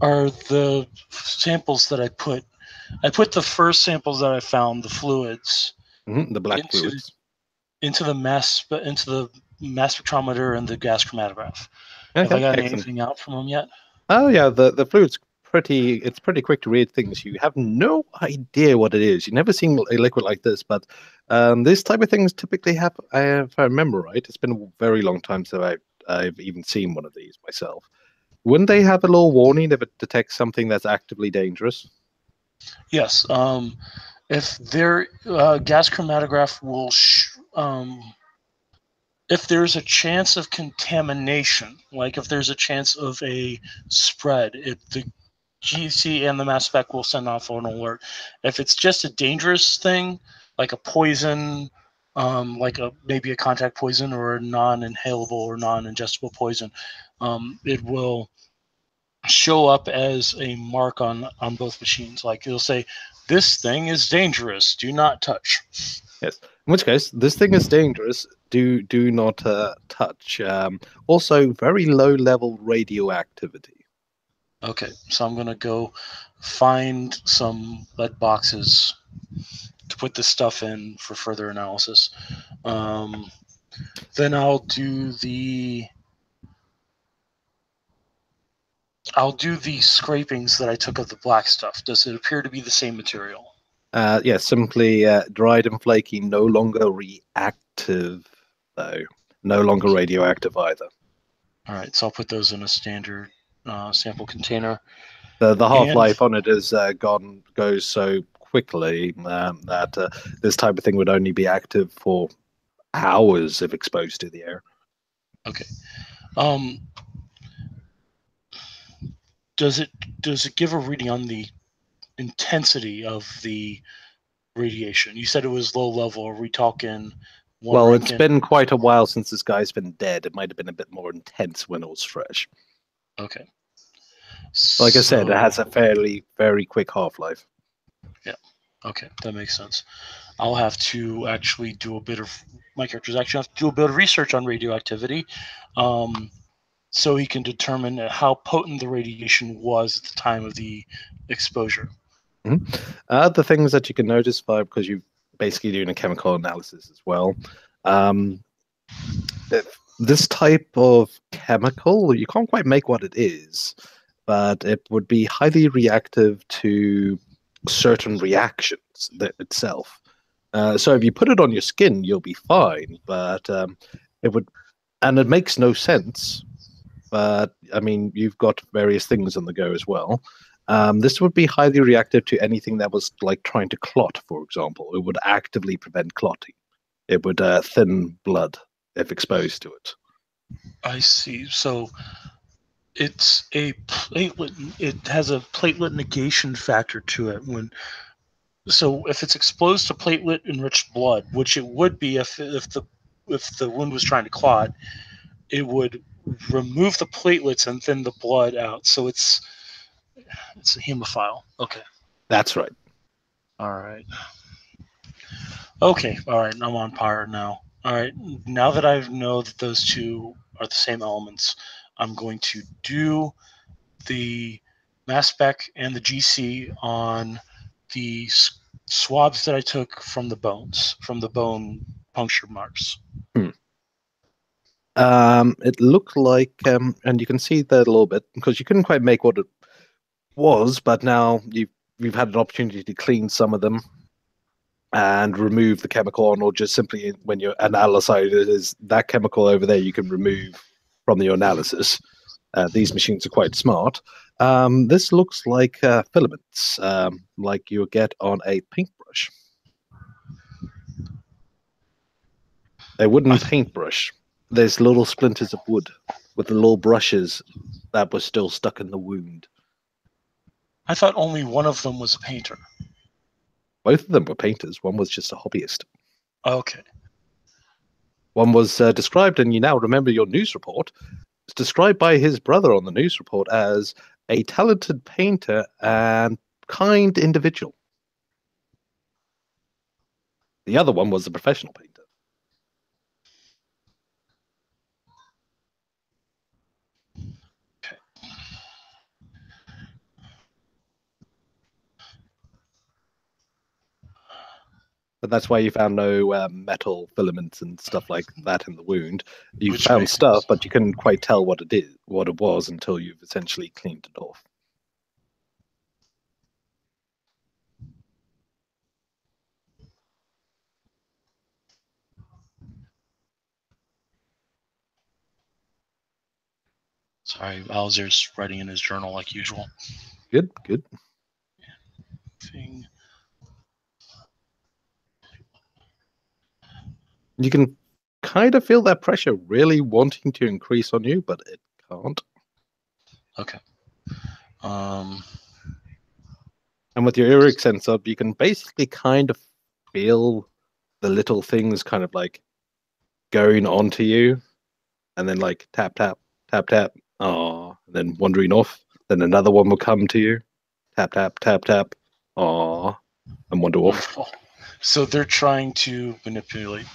Are the samples that I put the first samples that I found, the fluids, The black fluids, into the mass spectrometer and the gas chromatograph. Okay, Have I got excellent. anything out from them yet? Oh yeah, the fluid's it's pretty quick to read things. You have no idea what it is. You've never seen a liquid like this, but this type of things typically happen. If I remember right, it's been a very long time since I've even seen one of these myself. Wouldn't they have a little warning if it detects something that's actively dangerous? Yes. If their gas chromatograph will, if there's a chance of contamination, like if there's a chance of a spread, the GC and the mass spec will send off an alert. If it's just a dangerous thing, like a poison, like maybe a contact poison or a non-inhalable or non-ingestible poison, it will show up as a mark on both machines. Like it'll say, "This thing is dangerous. Do not touch." Yes. In which case, this thing is dangerous. Do not touch. Also, very low level radioactivity. Okay, so I'm gonna go find some lead boxes to put this stuff in for further analysis. Then I'll do the scrapings that I took of the black stuff. Does it appear to be the same material? Yes, simply dried and flaky, no longer reactive, though. No longer radioactive either. All right, so I'll put those in a standard sample container. The half-life on it is goes so quickly that this type of thing would only be active for hours if exposed to the air. Okay. Does it give a reading on the intensity of the radiation? You said it was low level. Are we talking? Well, it's been quite a while since this guy's been dead. It might have been a bit more intense when it was fresh. Okay. Like I said, it has a very quick half-life. Yeah. Okay, that makes sense. I'll have to actually do a bit of my characters actually have to do a bit of research on radioactivity, so he can determine how potent the radiation was at the time of the exposure. The things that you can notice because you're basically doing a chemical analysis as well. This type of chemical, you can't quite make what it is, but it would be highly reactive to certain reactions itself. So if you put it on your skin, you'll be fine, but it makes no sense. But I mean, you've got various things on the go as well. This would be highly reactive to anything that was like trying to clot, for example. It would actively prevent clotting. It would thin blood if exposed to it. I see. So it's a platelet. It has a platelet negation factor to it. So if it's exposed to platelet-enriched blood, which it would be if the wound was trying to clot, it would remove the platelets and thin the blood out. So it's a hemophile. Okay. That's right. All right. Okay. All right. I'm on par now. All right. Now that I know that those two are the same elements, I'm going to do the mass spec and the GC on the swabs that I took from the bones, from the bone puncture marks. It looked like, and you can see that a little bit because you couldn't quite make what it was, but now you've had an opportunity to clean some of them. and remove the chemical on, or just simply when you're analyzing that chemical over there, you can remove from your analysis. These machines are quite smart. This looks like filaments, like you get on a paintbrush. A wooden paintbrush. There's little splinters of wood with the little brushes that were still stuck in the wound. I thought only one of them was a painter. Both of them were painters. One was just a hobbyist. Okay. One was described, and you now remember your news report, it's described by his brother on the news report as a talented painter and kind individual. The other one was a professional painter. But that's why you found no metal filaments and stuff like that in the wound. You found stuff, but you couldn't quite tell what it was until you've essentially cleaned it off. Sorry, Bowser's writing in his journal like usual. Good, good. You can kind of feel that pressure really wanting to increase on you, but it can't. Okay. And with your Eric sense up, you can basically kind of feel the little things kind of like going onto you, and then like tap, tap, tap, tap, and then wandering off. Then another one will come to you, tap, tap, tap, tap, and wander off. So they're trying to manipulate.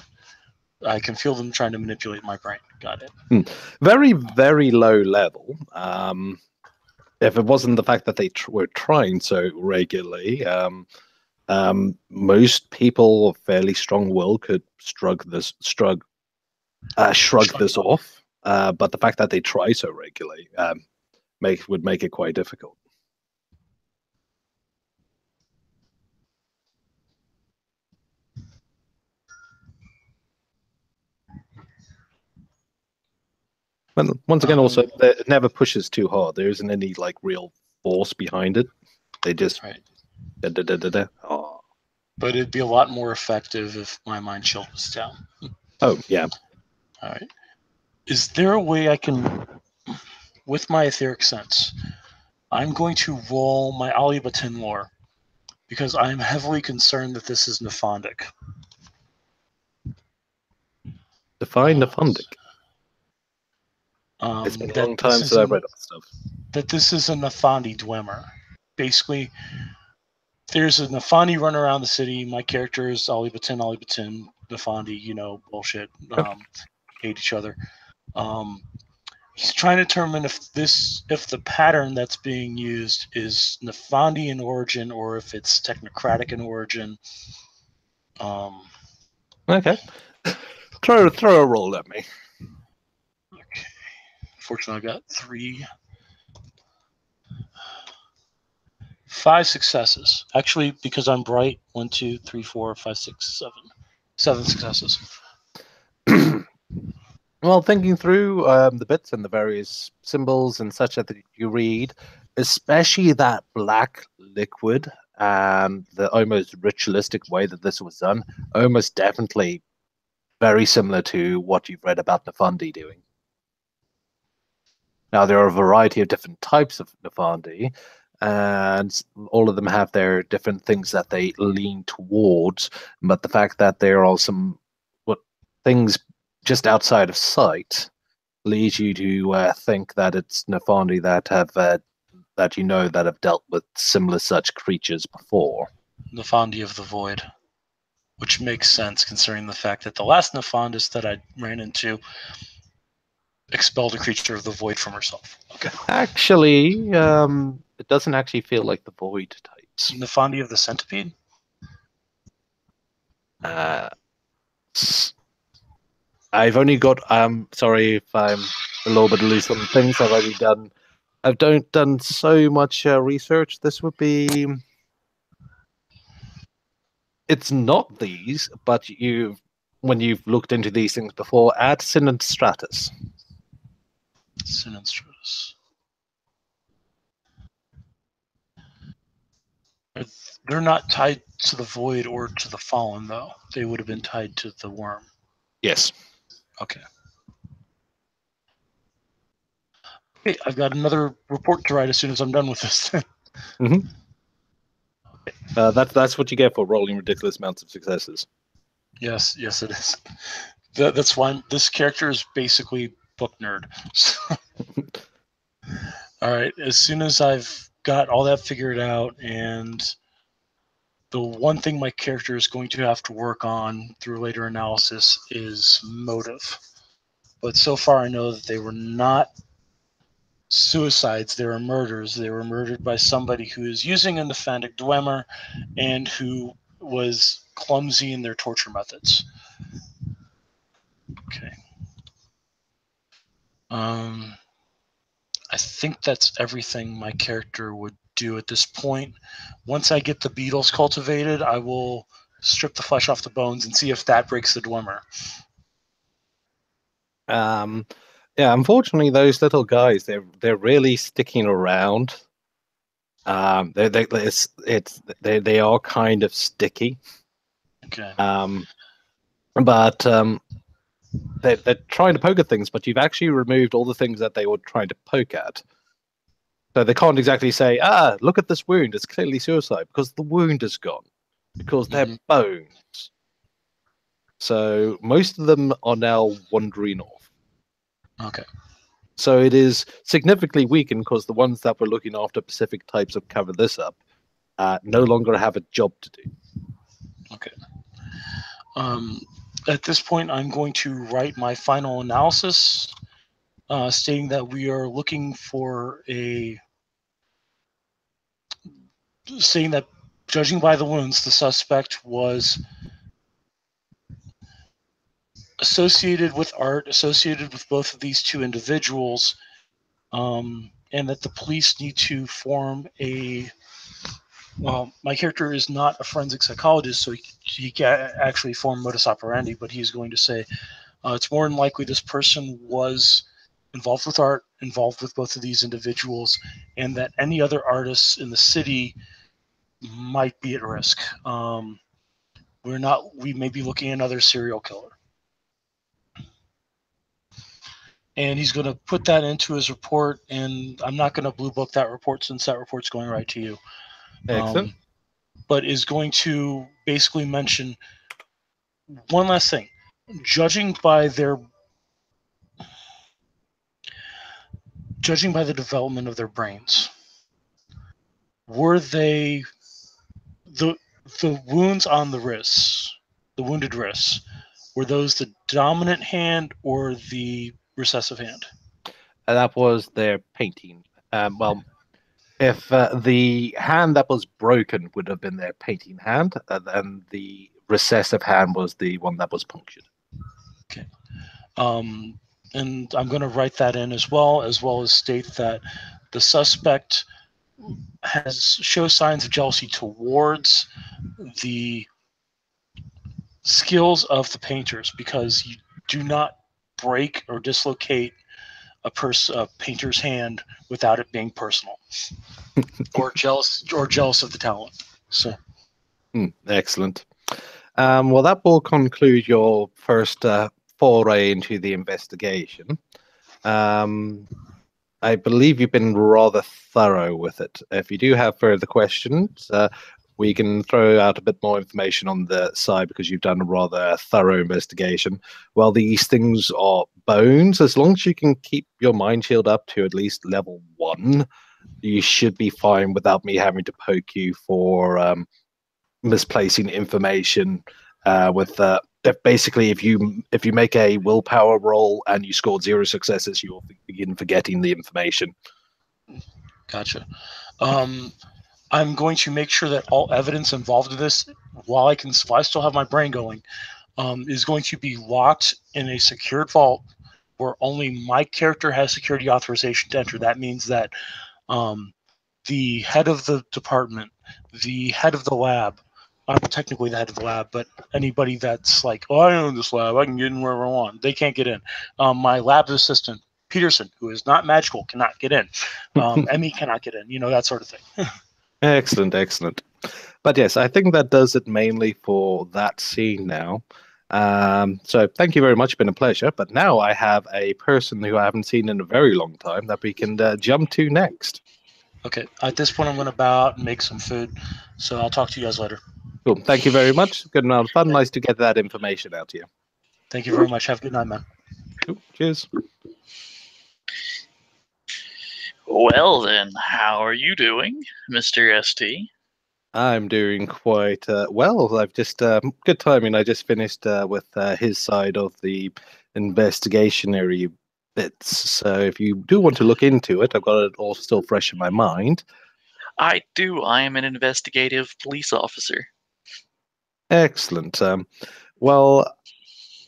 I can feel them trying to manipulate my brain. Got it. Very, very low level. If it wasn't the fact that they were trying so regularly, most people of fairly strong will could shrug this off. But the fact that they try so regularly would make it quite difficult. And once again, also, it never pushes too hard. There isn't any like real force behind it. They just But it'd be a lot more effective if my mind shield was down. Oh yeah. All right. Is there a way I can, with my etheric sense, I'm going to roll my Ali Batin lore because I am heavily concerned that this is Nephandic. Define Nephandic. It's been a long time since I've read that stuff. That this is a Nephandi Dwemer. Basically, there's a Nephandi run around the city. My character is Ali Batin, Nephandi, bullshit. Hate each other. He's trying to determine if the pattern that's being used is Nephandi in origin or if it's technocratic in origin. Okay. Throw a roll at me. Okay. Fortunately, I got 5 successes. Actually, because I'm bright, 1, 2, 3, 4, 5, 6, 7 successes. Well, thinking through the bits and the various symbols and such that you read, especially that black liquid and the almost ritualistic way that this was done, almost definitely very similar to what you've read about Nephandi doing. Now, there are a variety of different types of Nephandi, and all of them have their different things that they lean towards, but the fact that there are some things just outside of sight leads you to think that it's Nephandi that have dealt with similar such creatures before. Nephandi of the Void, which makes sense considering the fact that the last Nephondist that I ran into expelled a creature of the Void from herself. Okay. Actually, it doesn't actually feel like the Void types. Nephandi of the Centipede? I've only got. Sorry if I'm a little bit loose on things. I've done so much research. This would be. It's not these, but when you've looked into these things before, add Sin and Stratus. Sin and Stratus. They're not tied to the Void or to the Fallen, though. They would have been tied to the Worm. Yes. Okay. Okay, I've got another report to write as soon as I'm done with this. Mm-hmm. That's what you get for rolling ridiculous amounts of successes. Yes, it is. That's why this character is basically book nerd. All right, as soon as I've got all that figured out, and the one thing my character is going to have to work on through later analysis is motive. But so far I know that they were not suicides, they were murders. They were murdered by somebody who is using a Nephantic Dwemer and who was clumsy in their torture methods. Okay. I think that's everything my character would do at this point. Once I get the beetles cultivated, I will strip the flesh off the bones and see if that breaks the Dwemer. Yeah, unfortunately, those little guys, they're really sticking around. They are kind of sticky. Okay. But they're trying to poke at things, but you've actually removed all the things that they were trying to poke at. So they can't exactly say, look at this wound, it's clearly suicide, because the wound is gone, because they're bones. So most of them are now wandering off. Okay. So it is significantly weakened because the ones that were looking after specific types of cover this up no longer have a job to do. Okay. At this point, I'm going to write my final analysis, stating that we are looking for saying that, judging by the wounds, the suspect was associated with art, associated with both of these two individuals, and that the police need to form well, my character is not a forensic psychologist, so he can't actually form modus operandi, but he's going to say it's more than likely this person was involved with art, involved with both of these individuals, and that any other artists in the city might be at risk. We may be looking at another serial killer. And he's going to put that into his report, and I'm not going to blue book that report since that report's going right to you. Excellent. But is going to basically mention one last thing. Judging by the development of their brains, were they the wounds on the wrists, the wounded wrists, were those the dominant hand or the recessive hand? That was their painting. Well, if the hand that was broken would have been their painting hand, then the recessive hand was the one that was punctured. Okay. And I'm going to write that in as well as state that the suspect shows signs of jealousy towards the skills of the painters, because you do not break or dislocate a painter's hand without it being personal or jealous of the talent. So excellent. Well, that will conclude your first foray into the investigation. I believe you've been rather thorough with it. If you do have further questions, we can throw out a bit more information on the side because you've done a rather thorough investigation. Well, these things are bones. As long as you can keep your mind shield up to at least level 1, you should be fine without me having to poke you for misplacing information. Basically, if you make a willpower roll and you scored 0 successes, you'll begin forgetting the information. Gotcha. I'm going to make sure that all evidence involved in this, while I still have my brain going, is going to be locked in a secured vault where only my character has security authorization to enter. That means that the head of the department, the head of the lab, I'm technically the head of the lab, but anybody that's like, oh, I own this lab, I can get in wherever I want, they can't get in. My lab assistant, Peterson, who is not magical, cannot get in. Emmy cannot get in, that sort of thing. Excellent, excellent. But yes, I think that does it mainly for that scene now. So thank you very much. It's been a pleasure. But now I have a person who I haven't seen in a very long time that we can jump to next. Okay, at this point, I'm going to bow out and make some food. So I'll talk to you guys later. Cool. Thank you very much. Good amount of fun. Nice to get that information out to you. Thank you very much. Have a good night, man. Cool. Cheers. Well then, how are you doing, Mr. ST? I'm doing quite well. I've just good timing. I just finished with his side of the investigationary bits. So if you do want to look into it, I've got it all still fresh in my mind. I do. I am an investigative police officer. Excellent. Well,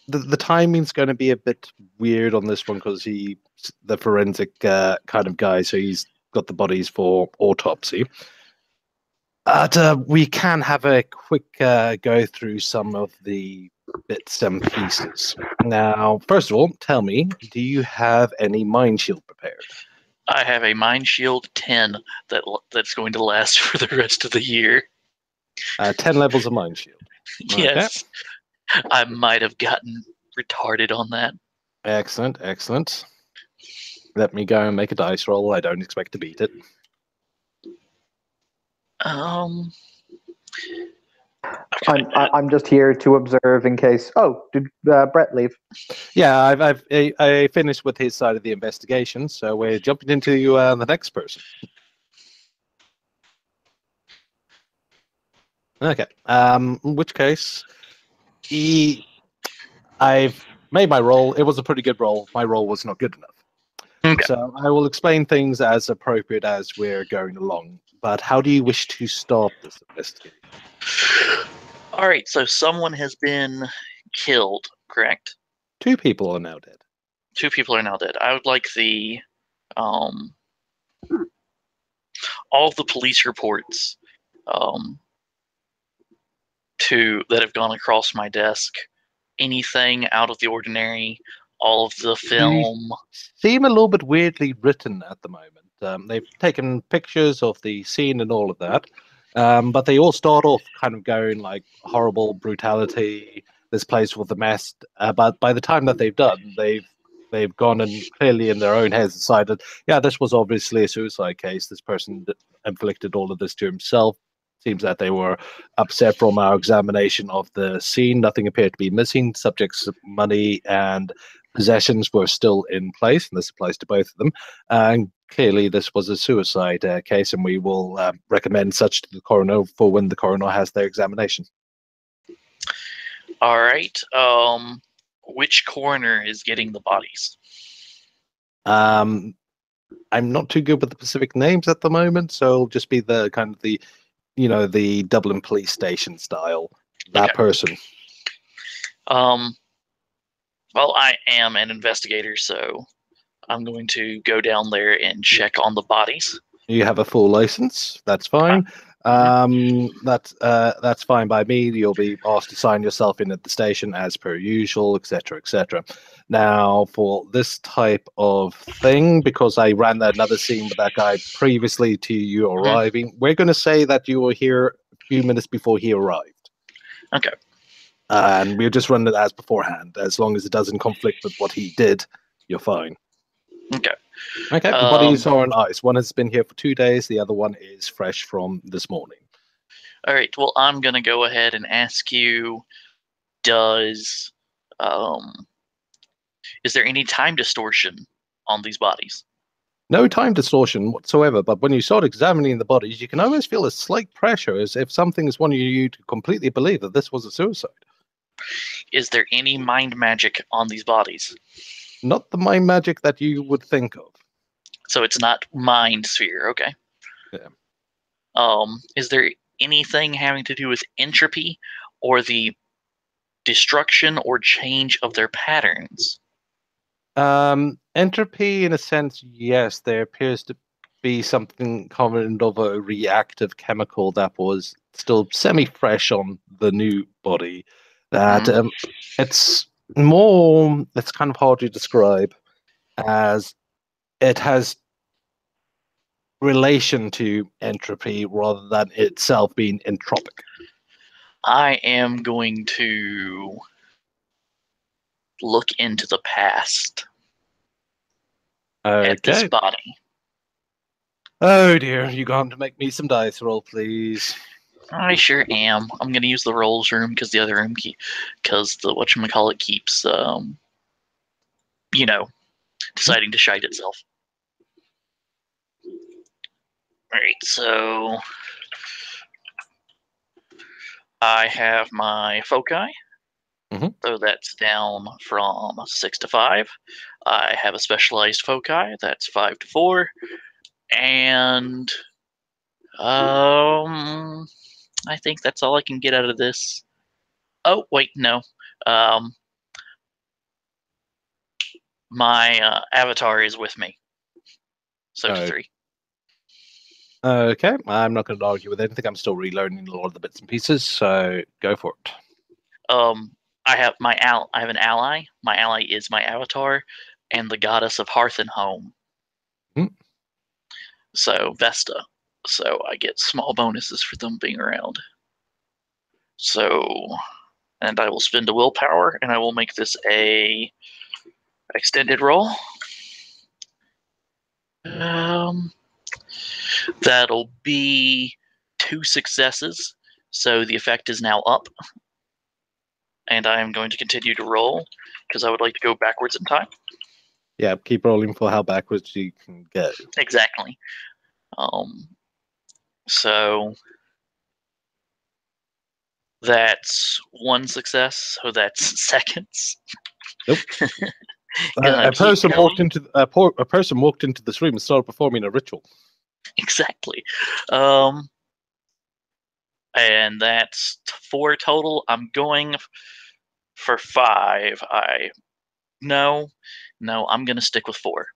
the timing's going to be a bit weird on this one because he's the forensic kind of guy, so he's got the bodies for autopsy. But we can have a quick go through some of the bits and pieces. Now, first of all, tell me, do you have any mind shield prepared? I have a Mind Shield 10 that's going to last for the rest of the year. 10 levels of mind shield. Yes. Okay. I might have gotten retarded on that. Excellent, excellent. Let me go and make a dice roll. I don't expect to beat it. I'm just here to observe in case. Oh, did Brett leave? Yeah, I finished with his side of the investigation, so we're jumping into the next person. Okay. In which case, I've made my roll. It was a pretty good roll. My roll was not good enough. Okay. So I will explain things as appropriate as we're going along. But how do you wish to start this investigation? All right, so someone has been killed, correct? 2 people are now dead. 2 people are now dead. I would like the all of the police reports that have gone across my desk. Anything out of the ordinary, all of the film. They seem a little bit weirdly written at the moment. They've taken pictures of the scene and all of that, but they all start off kind of going like horrible brutality. This place was a mess. But by the time that they've done, they've gone and clearly in their own heads decided, yeah, this was obviously a suicide case. This person inflicted all of this to himself. Seems that they were upset from our examination of the scene. Nothing appeared to be missing. Subjects' money and possessions were still in place, and this applies to both of them. And clearly, this was a suicide case, and we will recommend such to the coroner for when the coroner has their examination. All right. Which coroner is getting the bodies? I'm not too good with the specific names at the moment, so it'll just be the kind of the Dublin police station style. That person. Well, I am an investigator, so I'm going to go down there and check on the bodies. You have a full license. That's fine. That's fine by me. You'll be asked to sign yourself in at the station as per usual, etc., etc. Now, for this type of thing, because I ran another scene with that guy previously to you arriving, we're going to say that you were here a few minutes before he arrived. Okay. And we'll just run it as beforehand. As long as it doesn't conflict with what he did, you're fine. Okay. Okay, the bodies are on ice. One has been here for 2 days. The other one is fresh from this morning. All right. Well, I'm going to go ahead and ask you, is there any time distortion on these bodies? No time distortion whatsoever, but when you start examining the bodies, you can almost feel a slight pressure as if something is wanting you to completely believe that this was a suicide. Is there any mind magic on these bodies? Not the mind magic that you would think of. So it's not mind sphere, okay. Yeah. Is there anything having to do with entropy or the destruction or change of their patterns? Entropy, in a sense, yes. There appears to be something kind of a reactive chemical that was still semi-fresh on the new body. That it's kind of hard to describe, as it has relation to entropy rather than itself being entropic. I am going to look into the past at this Okay. body. Oh dear, you're going to make me some dice roll, please. I sure am. I'm going to use the rolls room because the other room because the whatchamacallit keeps, deciding to shite itself. Alright, so I have my foci. So that's down from 6 to 5. I have a specialized foci. That's 5 to 4. And I think that's all I can get out of this. Oh, wait, no. My avatar is with me. So to 3. Okay, I'm not going to argue with anything. I'm still relearning a lot of the bits and pieces, so go for it. I have an ally. My ally is my avatar, and the goddess of hearth and home. So Vesta. So I get small bonuses for them being around. So, and I will spend a willpower, and I will make this a extended roll. That'll be 2 successes. So the effect is now up. And I am going to continue to roll because I would like to go backwards in time. Yeah, keep rolling for how backwards you can go. Exactly. So that's 1 success. So that's seconds. Nope. A person walked into this room and started performing a ritual. Exactly. And that's 4 total. I'm going for 5. No, I'm going to stick with 4.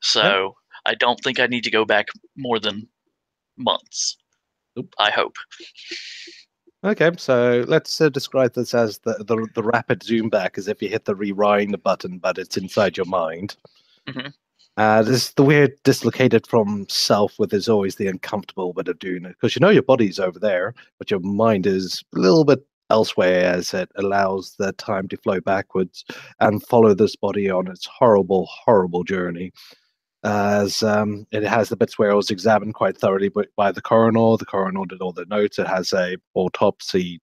So I don't think I need to go back more than months. Nope. I hope. Okay, so let's describe this as the rapid zoom back, as if you hit the rewind button, but it's inside your mind. This is the weird dislocated from self, with is always the uncomfortable bit of doing it, because your body's over there, but your mind is a little bit elsewhere, as it allows the time to flow backwards and follow this body on its horrible, horrible journey. As it has the bits where it was examined quite thoroughly by the coroner. The coroner did all the notes. It has a autopsy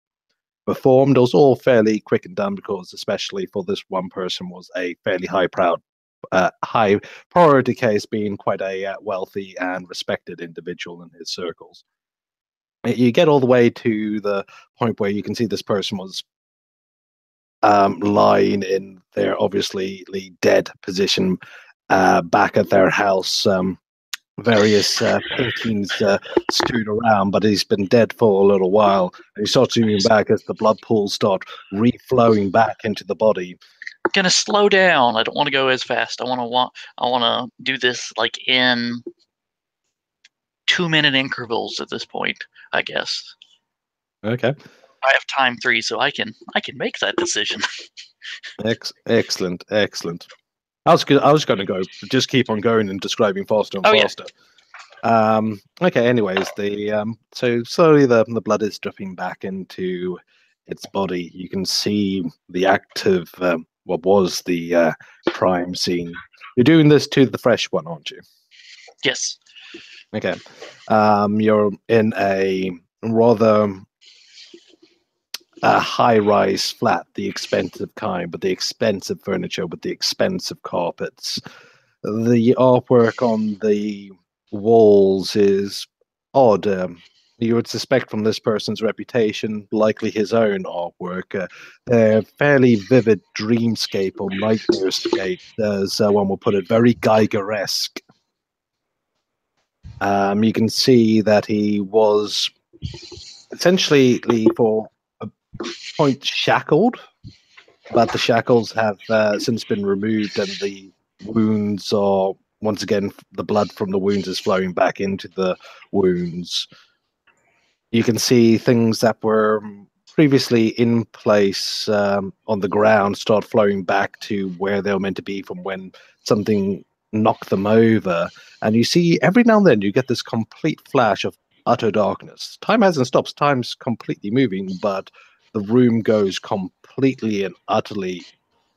performed. It was all fairly quick and done, because especially for this one person was a fairly high priority case, being quite a wealthy and respected individual in his circles. You get all the way to the point where you can see this person was lying in their obviously dead position back at their house. Various paintings stewed around, but he's been dead for a little while. And you start zooming back as the blood pools start reflowing back into the body. I'm gonna slow down. I don't want to go as fast. I want to do this like in 2-minute intervals at this point, I guess. Okay. I have time 3, so I can make that decision. Excellent. I was going to go, just keep on going and describing faster and faster. Yeah. Okay. Anyways, so slowly the blood is dripping back into its body. You can see the active what was the crime scene. You're doing this to the fresh one, aren't you? Yes. Okay. You're in a rather a high-rise flat, the expensive kind, with the expensive furniture, with the expensive carpets. The artwork on the walls is odd. You would suspect from this person's reputation, likely his own artwork. They're fairly vivid dreamscape or nightmarescape, as one will put it, very Geiger-esque. You can see that he was essentially for point shackled, but the shackles have since been removed, and the wounds are once again, the blood from the wounds is flowing back into the wounds. You can see things that were previously in place on the ground start flowing back to where they were meant to be from when something knocked them over. And you see every now and then you get this complete flash of utter darkness. Time hasn't stopped. Time's completely moving, but the room goes completely and utterly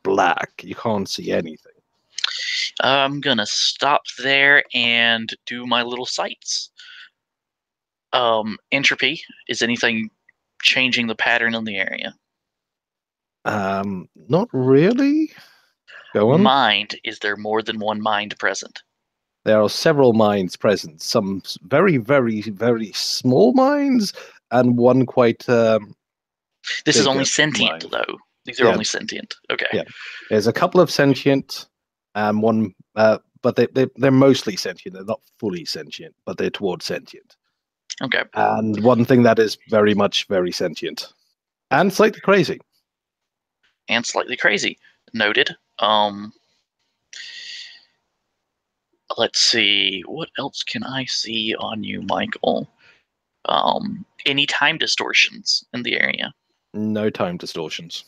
black. You can't see anything. I'm going to stop there and do my little sights. Entropy, is anything changing the pattern in the area? Not really. Go on. Mind, is there more than one mind present? There are several minds present. Some very, very, very small minds, and one quite. This is only bigger sentient, mind. though. These are Yeah. only sentient. Okay. Yeah. There's a couple of sentient, and one, but they're mostly sentient. They're not fully sentient, but they're towards sentient. Okay. And one thing that is very much very sentient, and slightly crazy. And slightly crazy. Noted. Let's see. What else can I see on you, Michael? Any time distortions in the area? No time distortions.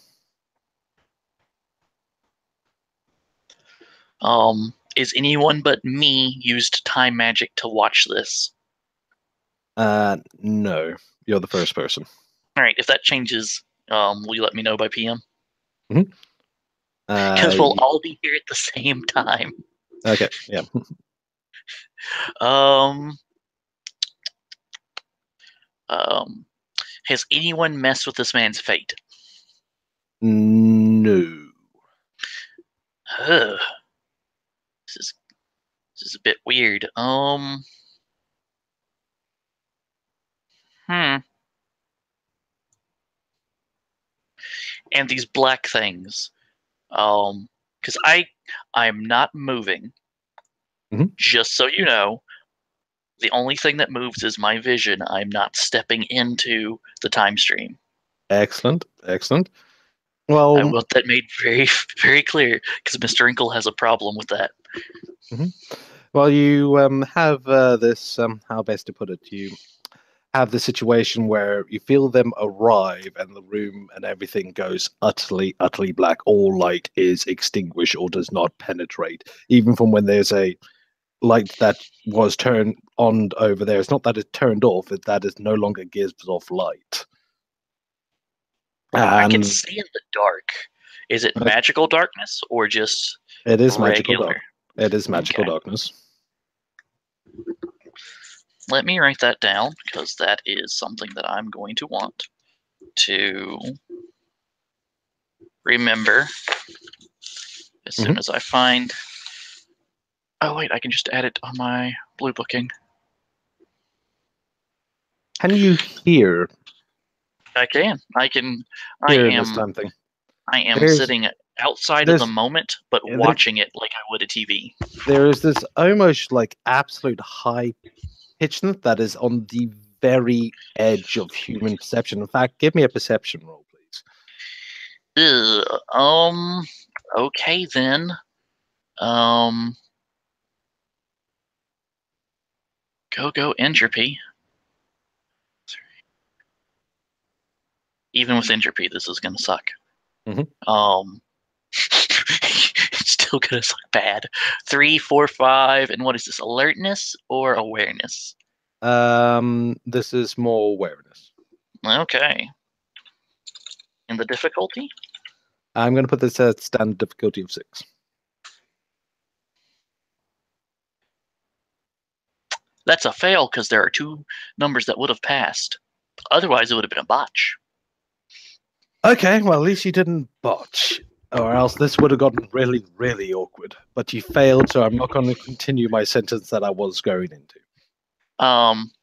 Is anyone but me used time magic to watch this? No. You're the first person. All right. If that changes, will you let me know by PM? Because we'll all be here at the same time. Okay. Yeah. Has anyone messed with this man's fate? No. Ugh. This is a bit weird. And these black things. Because I'm not moving. Mhm. Just so you know, the only thing that moves is my vision. I'm not stepping into the time stream. Excellent. Excellent. I Well, want that made very, very clear because Mr. Inkle has a problem with that. well, you have this. How best to put it? You have the situation where you feel them arrive, and the room and everything goes utterly, utterly black. All light is extinguished or does not penetrate, even from when there's a light that was turned on over there. It's not that it's turned off; it's that it no longer gives off light. I can And see in the dark. Is it Okay. magical darkness or just it is magical regular? dark. It is magical Okay. darkness. Let me write that down because that is something that I'm going to want to remember as soon as I find. Oh wait, I can just add it on my blue booking. Can you hear? I can. I can. Hear this time thing. I am There's- sitting outside of the moment, but Yeah, watching it like I would a TV. There is this almost like absolute high pitchness that is on the very edge of human perception. In fact, give me a perception roll, please. Okay then. Go entropy. Even with entropy, this is gonna suck. Mhm. It's still gonna suck bad. 3, 4, 5, and what is this? Alertness or awareness? This is more awareness. Okay. And the difficulty? I'm going to put this at standard difficulty of 6. That's a fail because there are 2 numbers that would have passed. Otherwise, it would have been a botch. Okay, well, at least you didn't botch, or else this would have gotten really, really awkward. But you failed, so I'm not going to continue my sentence that I was going into.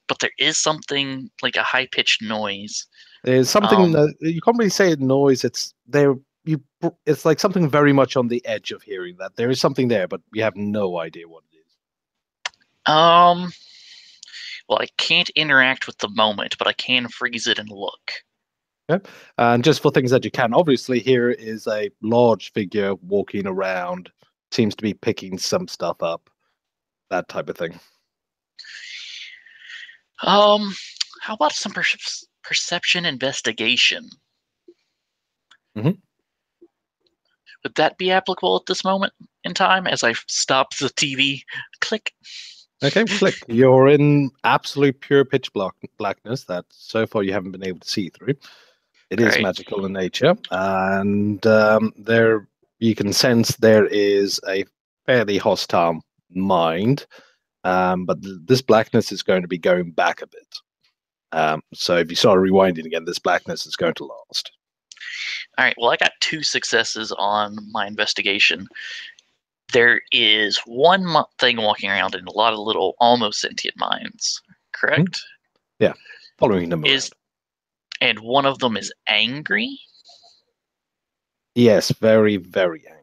But there is something like a high-pitched noise. There's something that you can't really say noise. It's there. It's like something very much on the edge of hearing that there is something there, but you have no idea what it is. Well, I can't interact with the moment, but I can freeze it and look. And just for things that you can, obviously, here is a large figure walking around, seems to be picking some stuff up. that type of thing. How about some perception investigation? Mhm. Would that be applicable at this moment in time as I stop the TV? Click. Okay, click. You're in absolute pure pitch blackness that so far you haven't been able to see through. It is Great. magical in nature, and there you can sense there is a fairly hostile mind, but this blackness is going to be going back a bit. So if you start rewinding again, this blackness is going to last. All right. Well, I got 2 successes on my investigation. There is one thing walking around in a lot of little almost sentient minds, correct? Yeah, following them around. And one of them is angry? Yes, very, very angry.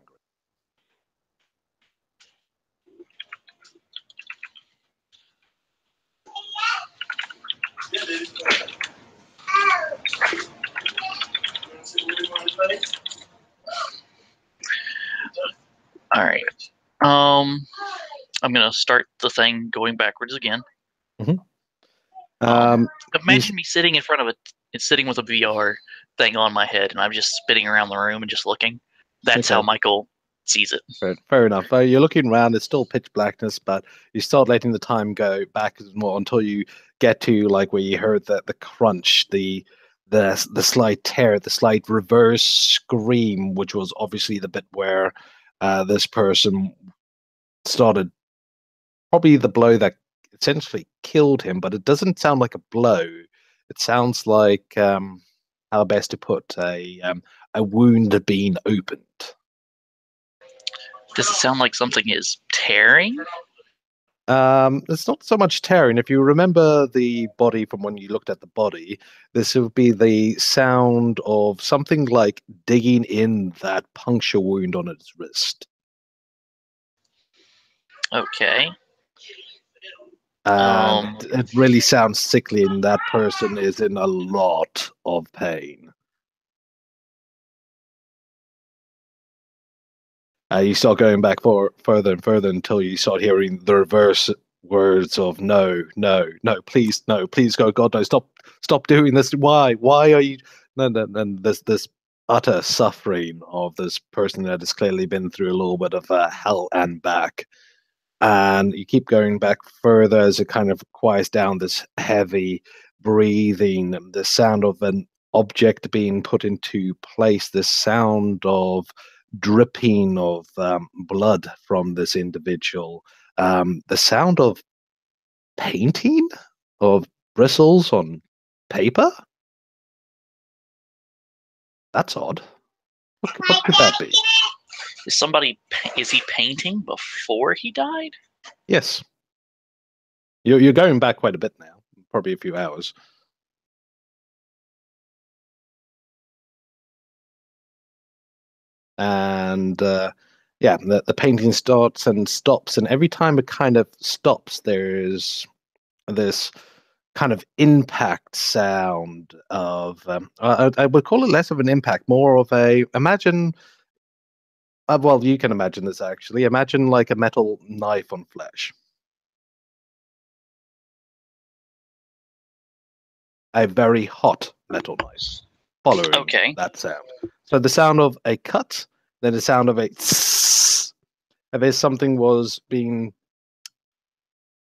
All right. I'm gonna start the thing going backwards again. Imagine me sitting in front of sitting with a VR thing on my head, and I'm just spinning around the room and just looking. That's how Michael sees it. Fair enough. You're looking around. It's still pitch blackness, but you start letting the time go back more until you get to like where you heard the crunch, the slight tear, the slight reverse scream, which was obviously the bit where this person started probably the blow that essentially killed him, but it doesn't sound like a blow. It sounds like how best to put a wound being opened. Does it sound like something is tearing? It's not so much tearing. If you remember the body from when you looked at the body, this would be the sound of something like digging in that puncture wound on its wrist. Okay. And it really sounds sickly, and that person is in a lot of pain. You start going back further and further until you start hearing the reverse words of no, please, go, God, no, stop doing this. Why are you? And this utter suffering of this person that has clearly been through a little bit of hell and back. And you keep going back further as it kind of quiets down, this heavy breathing, the sound of an object being put into place, the sound of dripping of blood from this individual, the sound of painting of bristles on paper. That's odd. What could that be? Is he painting before he died? Yes. You're going back quite a bit now, probably a few hours. And the painting starts and stops, and every time it kind of stops, there's this kind of impact sound of I would call it less of an impact, more of a imagine. Well, you can imagine this actually. Imagine like a metal knife on flesh. A very hot metal knife following that sound. So the sound of a cut, then the sound of a tss, and there's something was being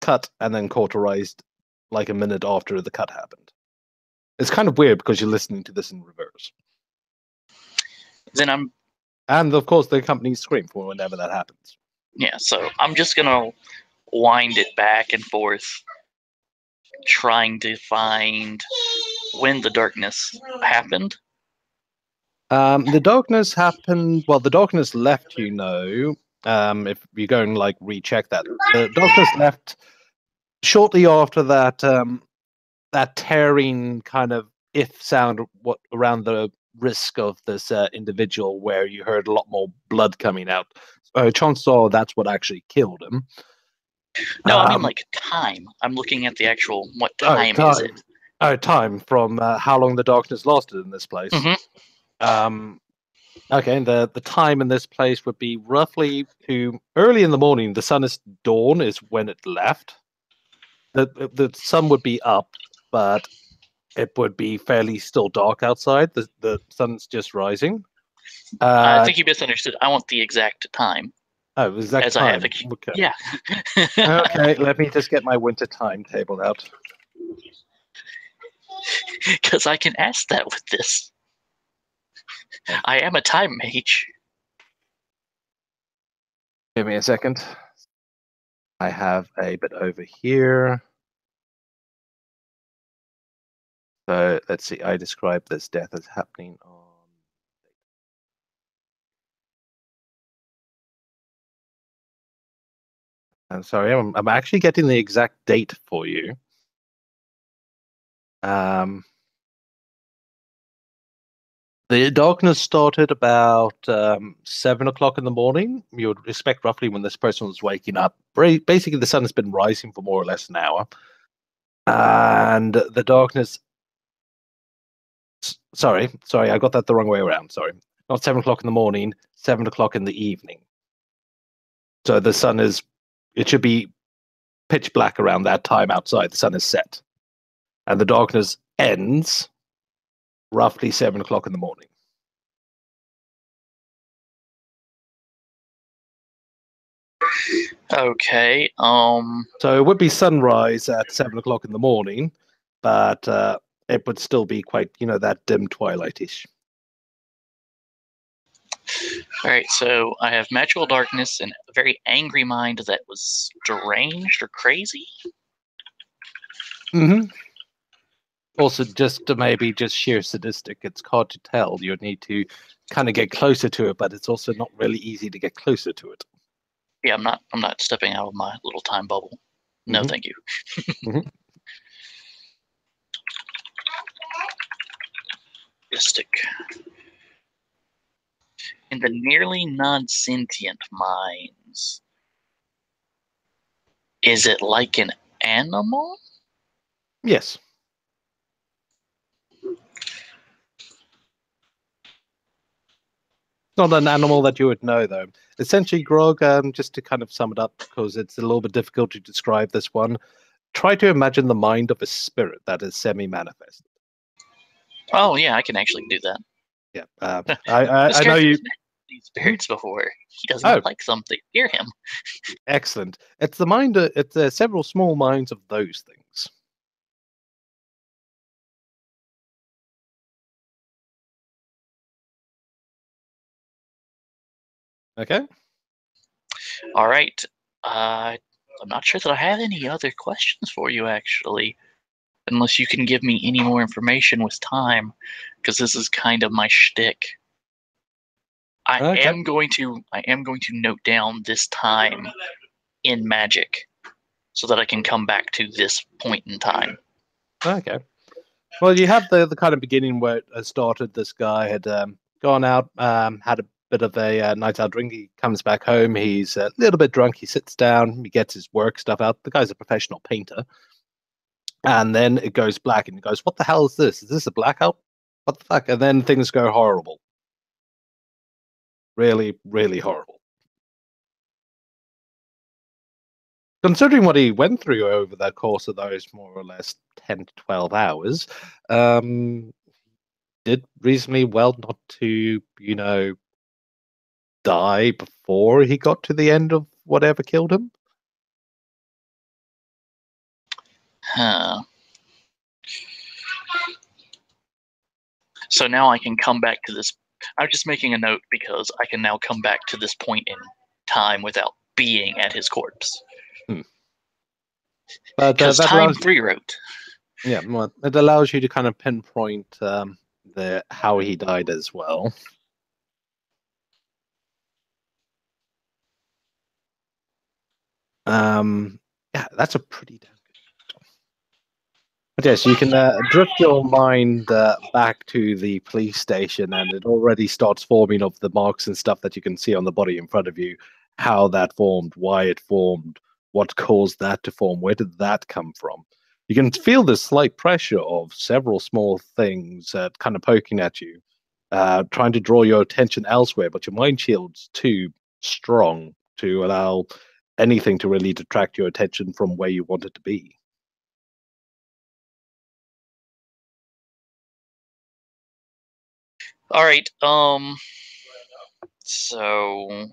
cut and then cauterized like a minute after the cut happened. It's kind of weird because you're listening to this in reverse. And of course the accompanying scream for whenever that happens. Yeah, so I'm just gonna wind it back and forth, trying to find when the darkness happened. The darkness happened. Well, the darkness left. If you go and like recheck that, the darkness left shortly after that. That tearing kind of sound around the wrist of this individual, where you heard a lot more blood coming out. Chances are that's what actually killed him. No, I mean like time. I'm looking at the actual what time is it? Oh, time from how long the darkness lasted in this place. Mm-hmm. Okay, and the time in this place would be roughly to early in the morning. The sun is dawn is when it left. The sun would be up, but it would be fairly still dark outside. The sun's just rising. I think you misunderstood. I want the exact time. Oh, exact as time. I have Okay. Yeah. Okay, let me just get my winter timetable out. Because I can ask that with this. I am a time mage. Give me a second. I have a bit over here. So let's see. I describe this death as happening on. I'm sorry, I'm actually getting the exact date for you. The darkness started about 7 o'clock in the morning. You would expect roughly when this person was waking up. Basically, the sun has been rising for more or less an hour. And the darkness... Sorry, I got that the wrong way around. Sorry. Not 7 o'clock in the morning, 7 o'clock in the evening. So the sun is... It should be pitch black around that time outside. The sun is set. And the darkness ends roughly 7 o'clock in the morning. Okay. So it would be sunrise at 7 o'clock in the morning, but it would still be quite, that dim twilightish. All right. So I have magical darkness and a very angry mind that was deranged or crazy. Mm-hmm. Also, just sheer sadistic. It's hard to tell. You need to kind of get closer to it, but it's also not really easy to get closer to it. Yeah, I'm not stepping out of my little time bubble. No, Mhm. thank you. Mhm. Sadistic. In the nearly non-sentient minds, is it like an animal? Yes. Not an animal that you would know, though. Essentially, Grog, just to kind of sum it up, because it's a little bit difficult to describe this one, try to imagine the mind of a spirit that is semi-manifest. Oh yeah, I can actually do that. Yeah, I know you. These spirits before. He doesn't like something near him. Excellent. It's the mind. It's several small minds of those things. Okay. All right. I'm not sure that I have any other questions for you, actually, unless you can give me any more information with time, because this is kind of my shtick. I am going to note down this time in magic, so that I can come back to this point in time. Okay. Well, you have the kind of beginning where it started. This guy had gone out, had a bit of a night out drink. He comes back home. He's a little bit drunk. He sits down. He gets his work stuff out. The guy's a professional painter. And then it goes black, and he goes, "What the hell is this? Is this a blackout? What the fuck?" And then things go horrible. Really, really horrible. Considering what he went through over the course of those more or less 10 to 12 hours, did reasonably well not to, die before he got to the end of whatever killed him. Huh. So now I can come back to this. I'm just making a note because I can now come back to this point in time without being at his corpse. But because that time allows, 3 wrote. Yeah, well, it allows you to kind of pinpoint how he died as well. Yeah, that's a pretty damn good. But yes, you can drift your mind back to the police station, and it already starts forming of the marks and stuff that you can see on the body in front of you. How that formed, why it formed, what caused that to form, where did that come from? You can feel the slight pressure of several small things kind of poking at you. trying to draw your attention elsewhere, but your mind shield's too strong to allow anything to really detract your attention from where you want it to be. All right. So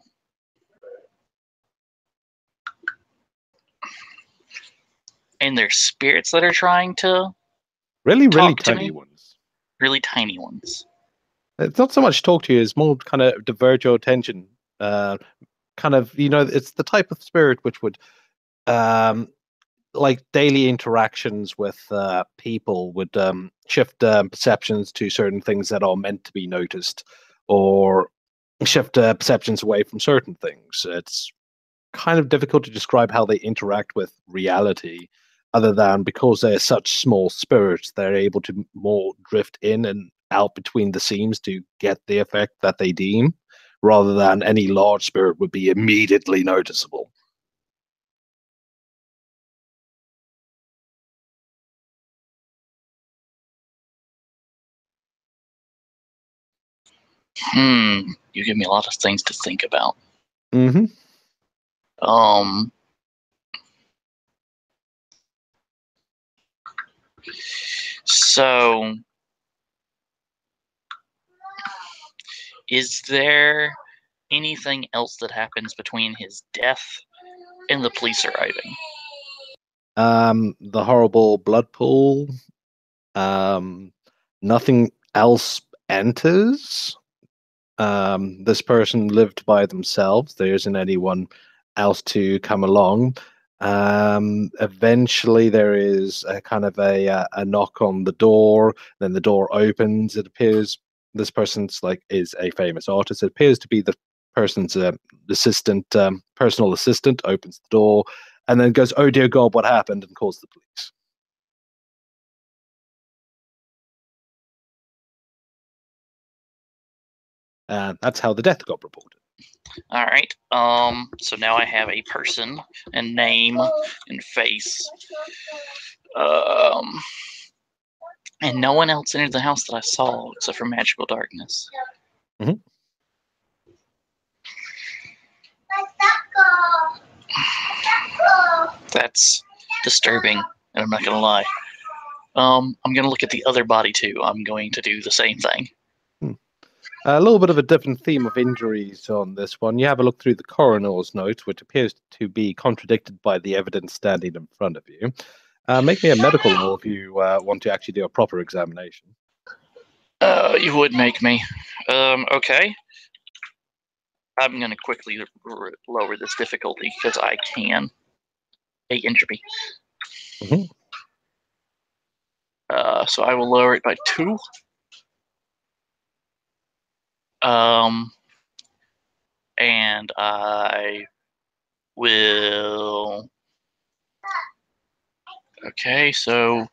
and there's spirits that are trying to Really Talk to tiny me? ones. really tiny ones. It's not so much talk to you; it's more kind of divert your attention. Kind of, it's the type of spirit which would, like daily interactions with people, would shift perceptions to certain things that are meant to be noticed, or shift perceptions away from certain things. It's kind of difficult to describe how they interact with reality, other than because they're such small spirits, they're able to more drift in and out between the seams to get the effect that they deem, rather than any large spirit would be immediately noticeable. You give me a lot of things to think about. Mm-hmm. So is there anything else that happens between his death and the police arriving? The horrible blood pool. Nothing else enters. This person lived by themselves. There isn't anyone else to come along. Eventually, there is a kind of a knock on the door. Then the door opens. It appears this person's is a famous artist. It appears to be the person's assistant, personal assistant. Opens the door and then goes, "Oh dear God, what happened?" and calls the police. That's how the death got reported. All right. So now I have a person and name and face. And no one else entered the house that I saw except for magical darkness. Mhm. That's disturbing, and I'm not gonna lie. I'm gonna look at the other body too. I'm going to do the same thing. A little bit of a different theme of injuries on this one. You have a look through the coroner's notes, which appears to be contradicted by the evidence standing in front of you. Make me a medical roll if you want to actually do a proper examination. You would make me. Okay. I'm gonna quickly lower this difficulty because I can. 8 entropy. Mhm. So I will lower it by 2. And I will. Okay, so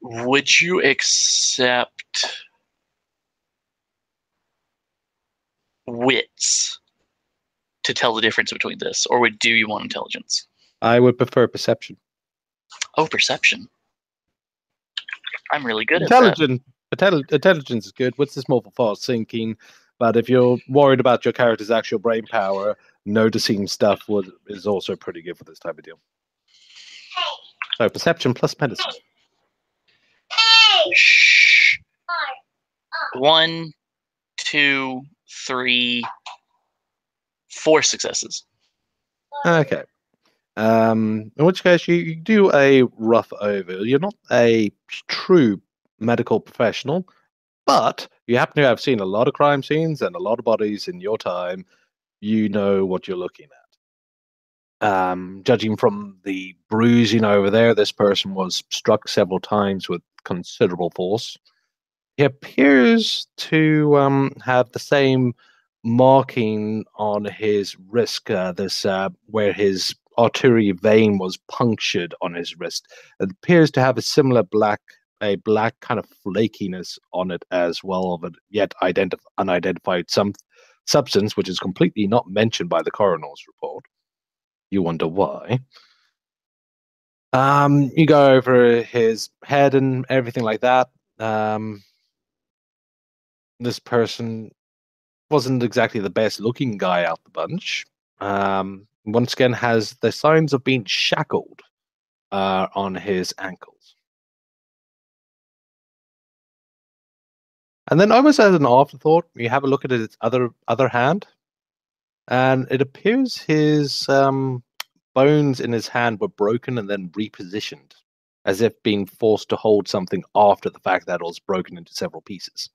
would you accept wits to tell the difference between this, or do you want intelligence? I would prefer perception. Oh, perception. I'm really good at that. Intelligence is good. What's this more for fast thinking? But if you're worried about your character's actual brain power, noticing stuff is also pretty good for this type of deal. So perception plus medicine. Shh. 1, 2, 3, 4 successes. Okay. In which case you do a rough over. You're not a true medical professional, but you happen to have seen a lot of crime scenes and a lot of bodies in your time. You know what you're looking at. Judging from the bruising over there, this person was struck several times with considerable force. He appears to have the same marking on his wrist, where his artery vein was punctured on his wrist. It appears to have a similar black kind of flakiness on it as well, of a yet unidentified substance, which is completely not mentioned by the coroner's report. You wonder why. You go over his head and everything like that. this person wasn't exactly the best looking guy out the bunch. Once again, has the signs of being shackled on his ankles. And then, almost as an afterthought, you have a look at his other hand, and it appears his bones in his hand were broken and then repositioned, as if being forced to hold something after the fact that it was broken into several pieces.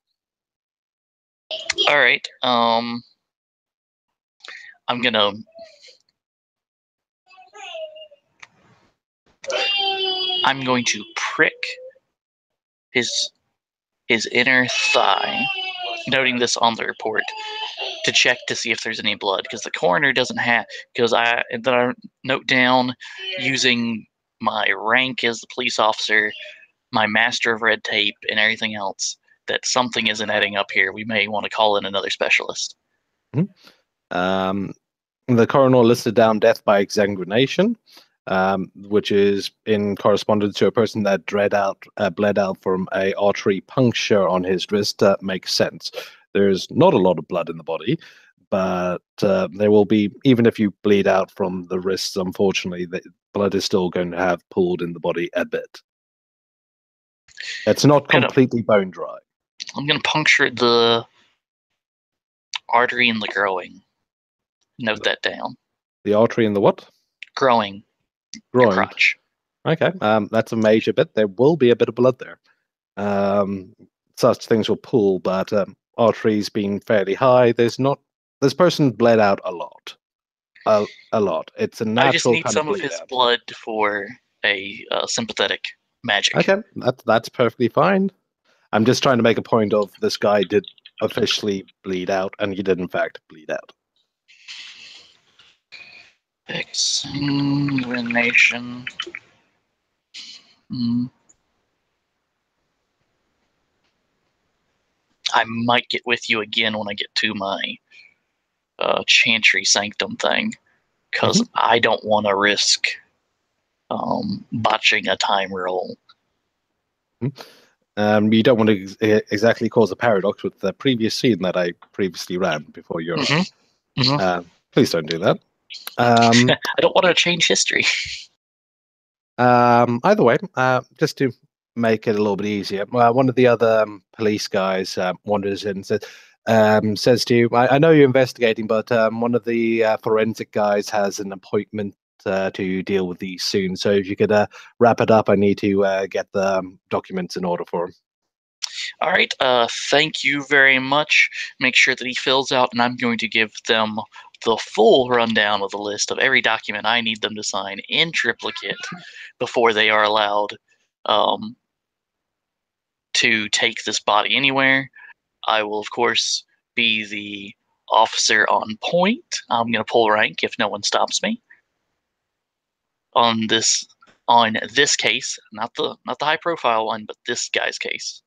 All right. I'm gonna. I'm going to prick his inner thigh, noting this on the report, to check to see if there's any blood, because the coroner doesn't have. Because I note down, using my rank as the police officer, my master of red tape, and everything else, that something isn't adding up here. We may want to call in another specialist. The coroner listed down death by exsanguination, which is in correspondence to a person that bled out from a artery puncture on his wrist. Makes sense. There's not a lot of blood in the body, but there will be, even if you bleed out from the wrists, unfortunately, the blood is still going to have pooled in the body a bit. It's not completely bone dry. I'm going to puncture the artery in the groin. Note that down. The artery in the what? Groin. Groin. Crotch. Okay, that's a major bit. There will be a bit of blood there. Such things will pool, but arteries being fairly high, this person bled out a lot. A lot. It's a natural. I just need kind some of his blood for a sympathetic magic. Okay, that's perfectly fine. I'm just trying to make a point of this guy did officially bleed out, and he did in fact bleed out. Exsanguination. I might get with you again when I get to my Chantry Sanctum thing, because I don't want to risk botching a time roll. You don't want to exactly cause a paradox with the previous scene that I previously ran before your. Please don't do that. I don't want to change history. Either way, just to make it a little bit easier, one of the other police guys wanders in and says to you, I know you're investigating, but one of the forensic guys has an appointment to deal with these soon. So if you could wrap it up, I need to get the documents in order for him. All right. Thank you very much. Make sure that he fills out, and I'm going to give them the full rundown of the list of every document I need them to sign in triplicate before they are allowed to take this body anywhere. I will, of course, be the officer on point. I'm going to pull rank if no one stops me on this case, not the high profile one, but this guy's case.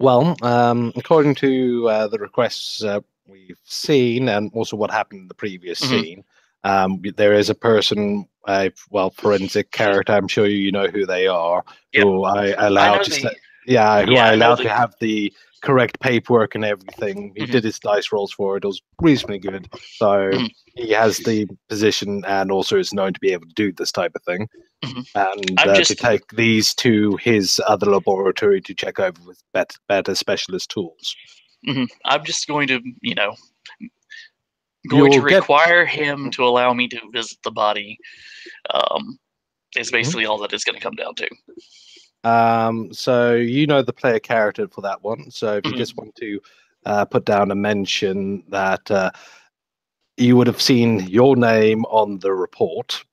Well, according to the requests we've seen, and also what happened in the previous scene, there is a person, forensic character. I'm sure you know who they are. Yep. Who I allowed to have the correct paperwork and everything. He did his dice rolls for it. It was reasonably good. So he has the position and also is known to be able to do this type of thing. And to take these to his other laboratory to check over with better specialist tools. I'm just going to, require him to allow me to visit the body. Is basically all that it's going to come down to. So you know the player character for that one. So if you just want to put down a mention that you would have seen your name on the report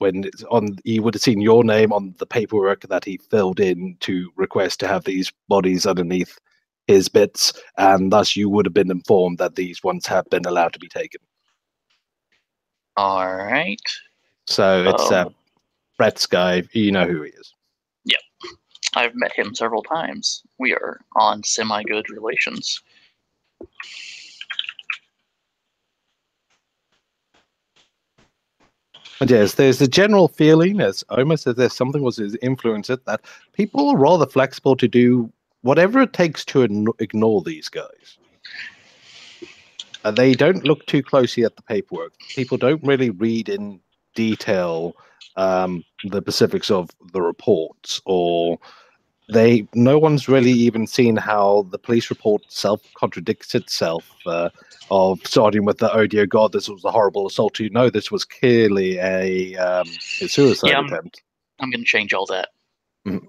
you would have seen your name on the paperwork that he filled in to request to have these bodies underneath his bits, and thus you would have been informed that these ones have been allowed to be taken. All right. So it's Brett's guy. You know who he is. Yep. I've met him several times. We are on semi-good relations. But yes, there's a general feeling, as almost as if something was influenced it, that people are rather flexible to do whatever it takes to ignore these guys. They don't look too closely at the paperwork. People don't really read in detail the specifics of the reports, or no one's really even seen how the police report self-contradicts itself, of starting with the, oh dear God, this was a horrible assault. You know, this was clearly a suicide attempt. I'm going to change all that. Mhm.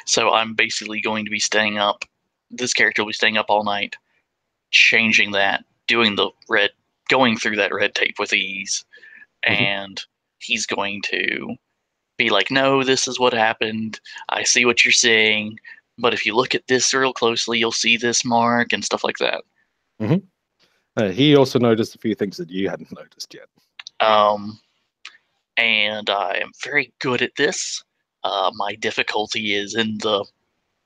So I'm basically going to be staying up. This character will be staying up all night, changing that, going through that red tape with ease, and he's going to be like, no, this is what happened. I see what you're saying, but if you look at this real closely, you'll see this mark and stuff like that. He also noticed a few things that you hadn't noticed yet. And I am very good at this. My difficulty is in the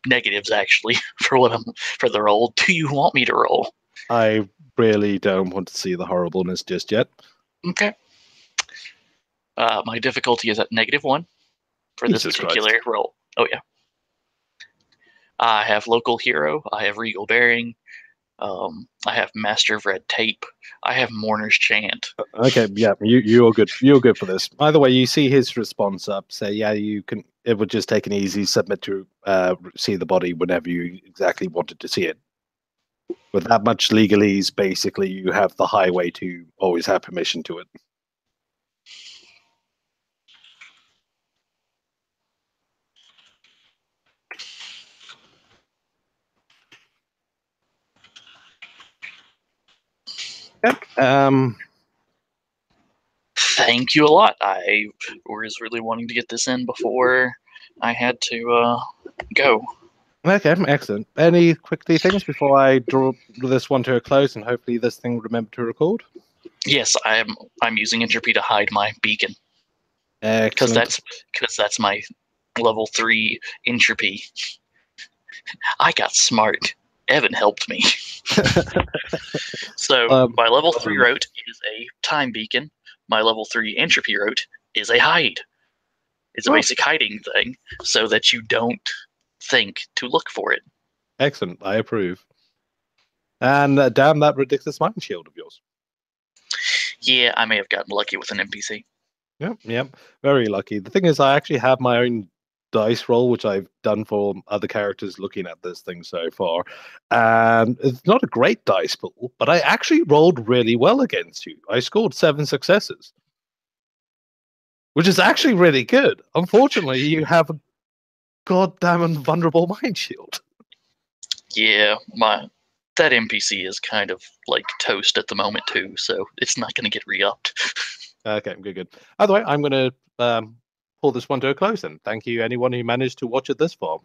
negatives, actually, for the roll. Do you want me to roll? I really don't want to see the horribleness just yet. Okay. My difficulty is at -1 for this particular roll. Oh, yeah. I have Local Hero. I have Regal Bearing. I have Master of Red Tape. I have Mourner's Chant. Okay, yeah, you're good. You're good for this. Either way, you see his response up. Say, yeah, you can. It would just take an easy submit to see the body whenever you exactly wanted to see it. With that much legalese, basically, you have the highway to always have permission to it. Yep. Thank you a lot. I was really wanting to get this in before I had to go. Okay, excellent. Any quickly things before I draw this one to a close, and hopefully this thing will remember to record? Yes, I'm using entropy to hide my beacon. Because that's my level 3 entropy. I got smart. Evan helped me. So my level 3 rote is a time beacon. My level 3 entropy rote is a hide. It's a basic hiding thing, so that you don't think to look for it. Excellent. I approve. And damn that ridiculous mind shield of yours. Yeah, I may have gotten lucky with an NPC. Yep. Very lucky. The thing is, I actually have my own dice roll, which I've done for other characters looking at this thing so far. And it's not a great dice pool, but I actually rolled really well against you. I scored 7 successes, which is actually really good. Unfortunately, you have a goddamn invulnerable mind shield. Yeah, that NPC is kind of like toast at the moment too, so it's not going to get re-upped. Okay, good. Either way, I'm going to pull this one to a close, and thank you anyone who managed to watch it this far.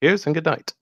Cheers and good night.